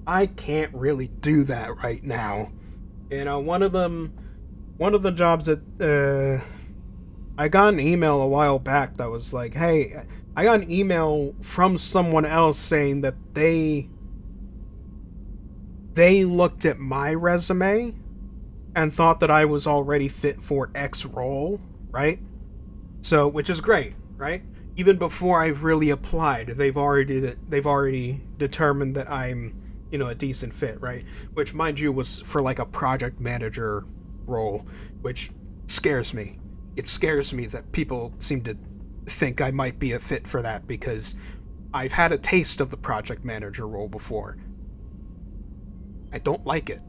I can't really do that right now. You know, one of the jobs that, I got an email a while back that was like, hey, I got an email from someone else saying that they looked at my resume and thought that I was already fit for X role, right? So, which is great, right? Even before I've really applied, they've already determined that I'm, you know, a decent fit, right? Which, mind you, was for like a project manager role, which scares me. It scares me that people seem to think I might be a fit for that, because I've had a taste of the project manager role before. I don't like it.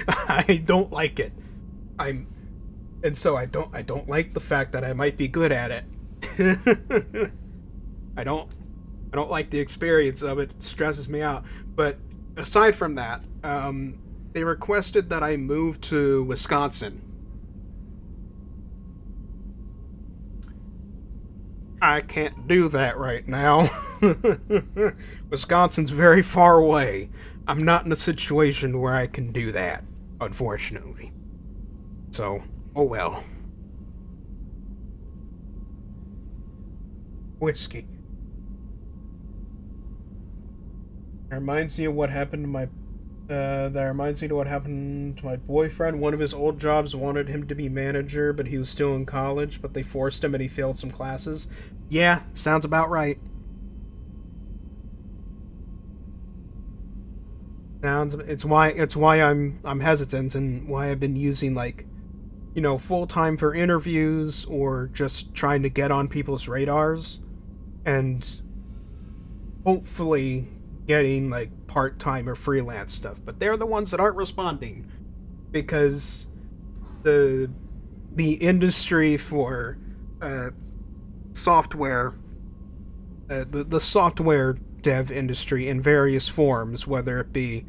I don't like it. So I don't like the fact that I might be good at it. I don't like the experience of it. It stresses me out. But aside from that, they requested that I move to Wisconsin. I can't do that right now. Wisconsin's very far away. I'm not in a situation where I can do that, unfortunately. So, oh well. Whiskey. That reminds me of what happened to my boyfriend. One of his old jobs wanted him to be manager, but he was still in college, but they forced him and he failed some classes. Yeah, sounds about right. It's why I'm hesitant, and why I've been using, like, you know, full-time for interviews or just trying to get on people's radars, and hopefully getting, like, part-time or freelance stuff. But they're the ones that aren't responding, because the industry for software, the software dev industry in various forms, whether it be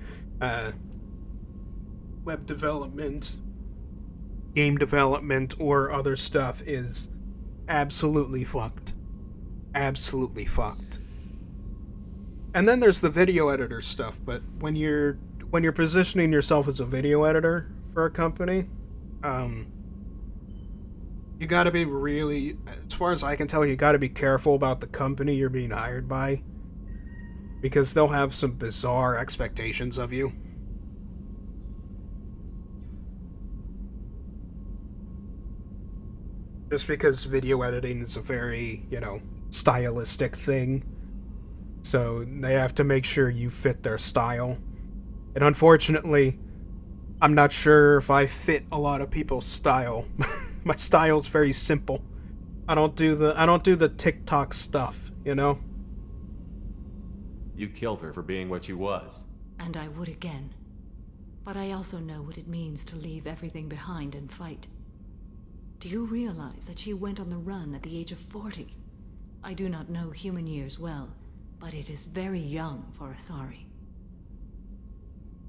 web development, game development, or other stuff, is absolutely fucked. Absolutely fucked. And then there's the video editor stuff, but when you're positioning yourself as a video editor for a company, you gotta be really, as far as I can tell, you gotta be careful about the company you're being hired by, because they'll have some bizarre expectations of you. Just because video editing is a very, you know, stylistic thing. So they have to make sure you fit their style. And unfortunately, I'm not sure if I fit a lot of people's style. My style's very simple. I don't do the TikTok stuff, you know? You killed her for being what she was. And I would again. But I also know what it means to leave everything behind and fight. Do you realize that she went on the run at the age of 40? I do not know human years well, but it is very young for Asari.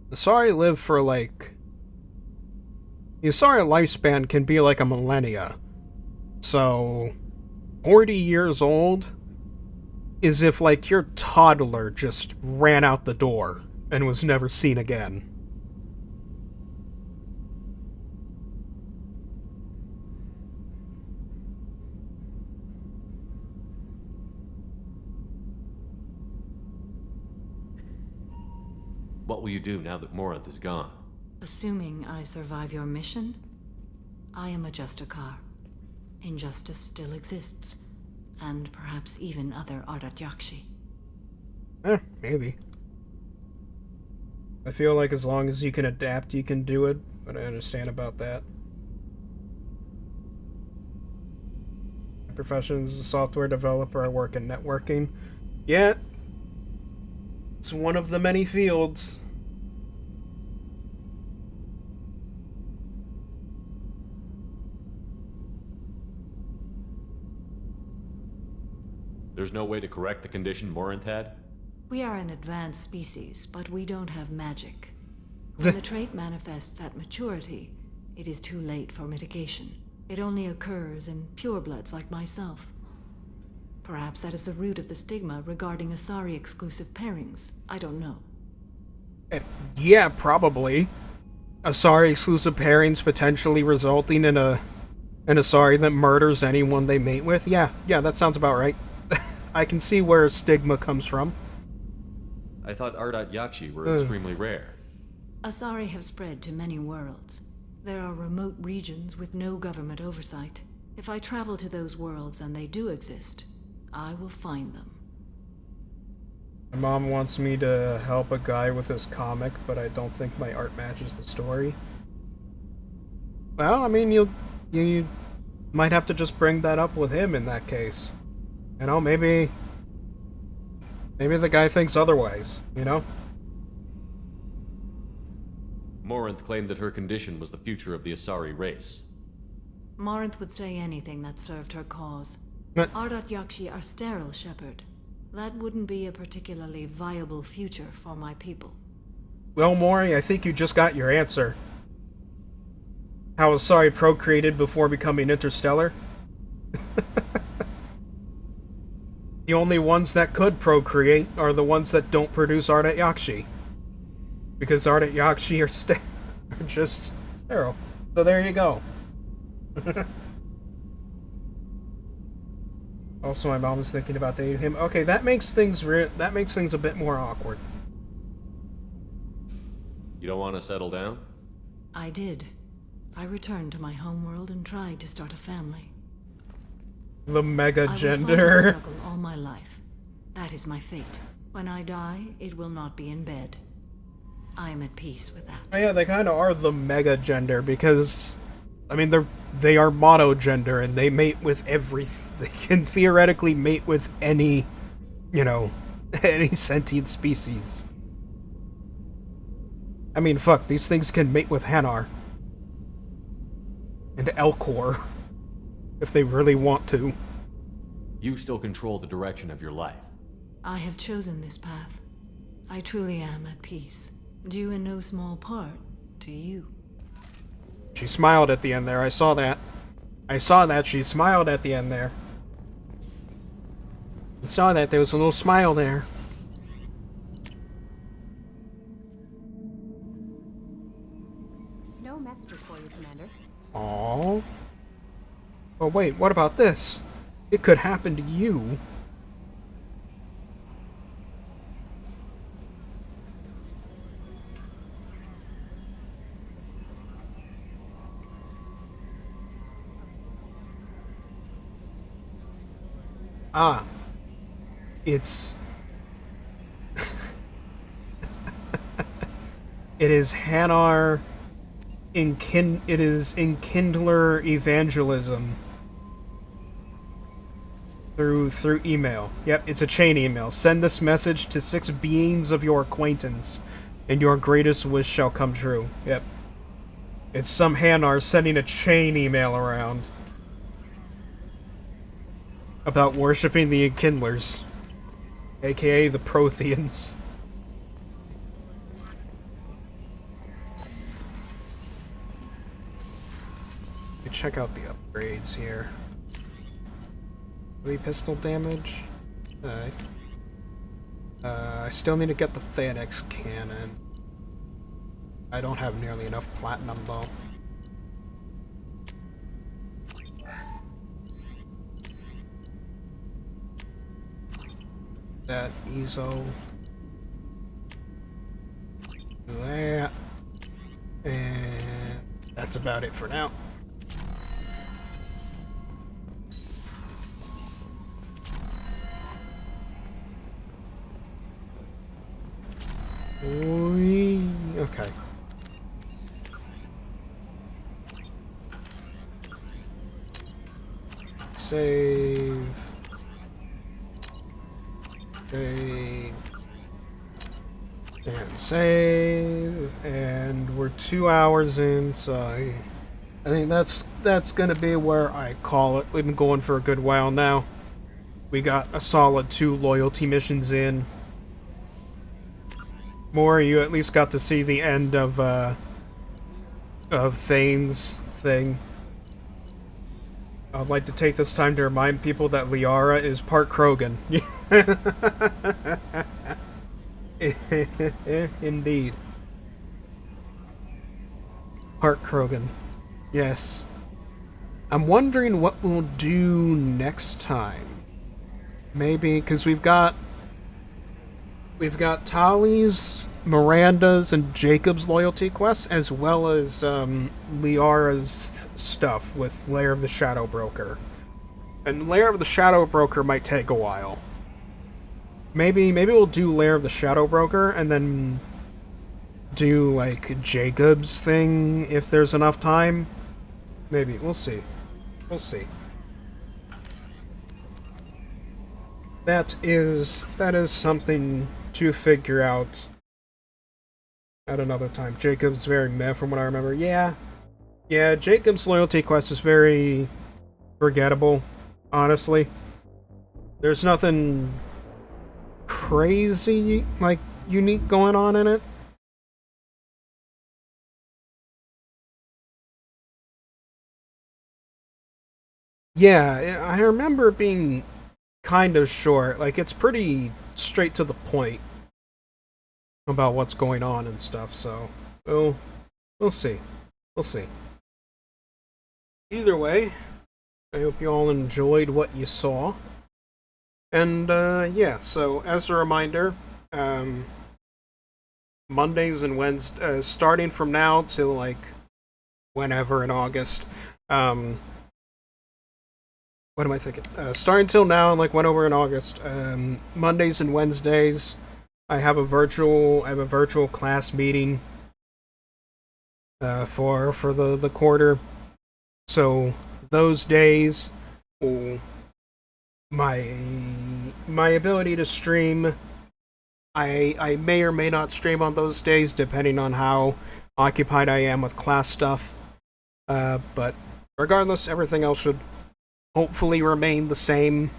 Asari live for, like... The Asari lifespan can be like a millennia. So, 40 years old is if, like, your toddler just ran out the door and was never seen again. What will you do now that Morinth is gone? Assuming I survive your mission, I am a Justicar. Injustice still exists, and perhaps even other Ardat-Yakshi. Maybe. I feel like as long as you can adapt, you can do it, but I understand about that. My profession is a software developer. I work in networking. Yeah. It's one of the many fields. There's no way to correct the condition Morinth had? We are an advanced species, but we don't have magic. When the trait manifests at maturity, it is too late for mitigation. It only occurs in purebloods like myself. Perhaps that is the root of the stigma regarding Asari-exclusive pairings. I don't know. Yeah, probably. Asari-exclusive pairings potentially resulting in an Asari that murders anyone they mate with. Yeah, that sounds about right. I can see where stigma comes from. I thought Ardat-Yakshi were extremely rare. Asari have spread to many worlds. There are remote regions with no government oversight. If I travel to those worlds and they do exist, I will find them. My mom wants me to help a guy with his comic, but I don't think my art matches the story. Well, I mean, you might have to just bring that up with him in that case. You know, maybe the guy thinks otherwise, you know? Morinth claimed that her condition was the future of the Asari race. Morinth would say anything that served her cause. Ardat-Yakshi are sterile, Shepard. That wouldn't be a particularly viable future for my people. Well, Mori, I think you just got your answer. How Asari procreated before becoming interstellar? The only ones that could procreate are the ones that don't produce Ardat-Yakshi. Because Ardat-Yakshi are just sterile. So there you go. Also, my mom was thinking about dating him. Okay, that makes things a bit more awkward. You don't want to settle down? I did. I returned to my homeworld and tried to start a family. The mega I gender. will fight and struggle all my life. That is my fate. When I die, it will not be in bed. I am at peace with that. Oh, yeah, they kind of are the mega gender because, I mean, they are monogender and they mate with everything. They can theoretically mate with any, you know, any sentient species. I mean, fuck, these things can mate with Hanar and Elcor if they really want to. You still control the direction of your life. I have chosen this path. I truly am at peace, due in no small part to you. She smiled at the end there. I saw that. She smiled at the end there. You saw that. There was a little smile there. No messages for you, Commander. Aww. Oh wait, what about this? It could happen to you. Ah. It's... It is Hanar... It is Enkindler evangelism. Through email. Yep, it's a chain email. Send this message to 6 beings of your acquaintance, and your greatest wish shall come true. Yep. It's some Hanar sending a chain email around about worshipping the Enkindlers, aka the Protheans. Check out the upgrades here. 3 pistol damage. Okay. I still need to get the Thanex cannon. I don't have nearly enough platinum though. That Ezo. Do that. And that's about it for now. Okay. Save. Save. And save. And we're 2 hours in, so I think that's gonna be where I call it. We've been going for a good while now. We got a solid 2 loyalty missions in. More, you at least got to see the end of Thane's thing. I'd like to take this time to remind people that Liara is part Krogan. Indeed. Part Krogan. Yes. I'm wondering what we'll do next time. Maybe, because we've got Tali's, Miranda's, and Jacob's loyalty quests, as well as Liara's stuff with Lair of the Shadow Broker. And Lair of the Shadow Broker might take a while. Maybe we'll do Lair of the Shadow Broker and then do like Jacob's thing if there's enough time. Maybe, we'll see. We'll see. That is something to figure out at another time. Jacob's very meh from what I remember. Yeah, Jacob's loyalty quest is very forgettable, honestly. There's nothing crazy, like, unique going on in it. Yeah, I remember it being kind of short. Like, it's pretty straight to the point about what's going on and stuff, so we'll see. We'll see. Either way, I hope you all enjoyed what you saw. And, yeah, so as a reminder, Mondays and Wednesdays, starting from now till, like, whenever in August, what am I thinking? Starting till now and, like, whenever in August, Mondays and Wednesdays, I have a virtual class meeting, for the quarter. So, those days, my ability to stream, I may or may not stream on those days, depending on how occupied I am with class stuff. But regardless, everything else should hopefully remain the same,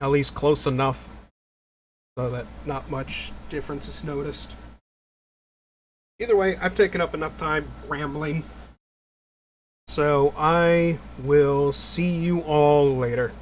at least close enough, so that not much difference is noticed. Either way, I've taken up enough time rambling, so I will see you all later.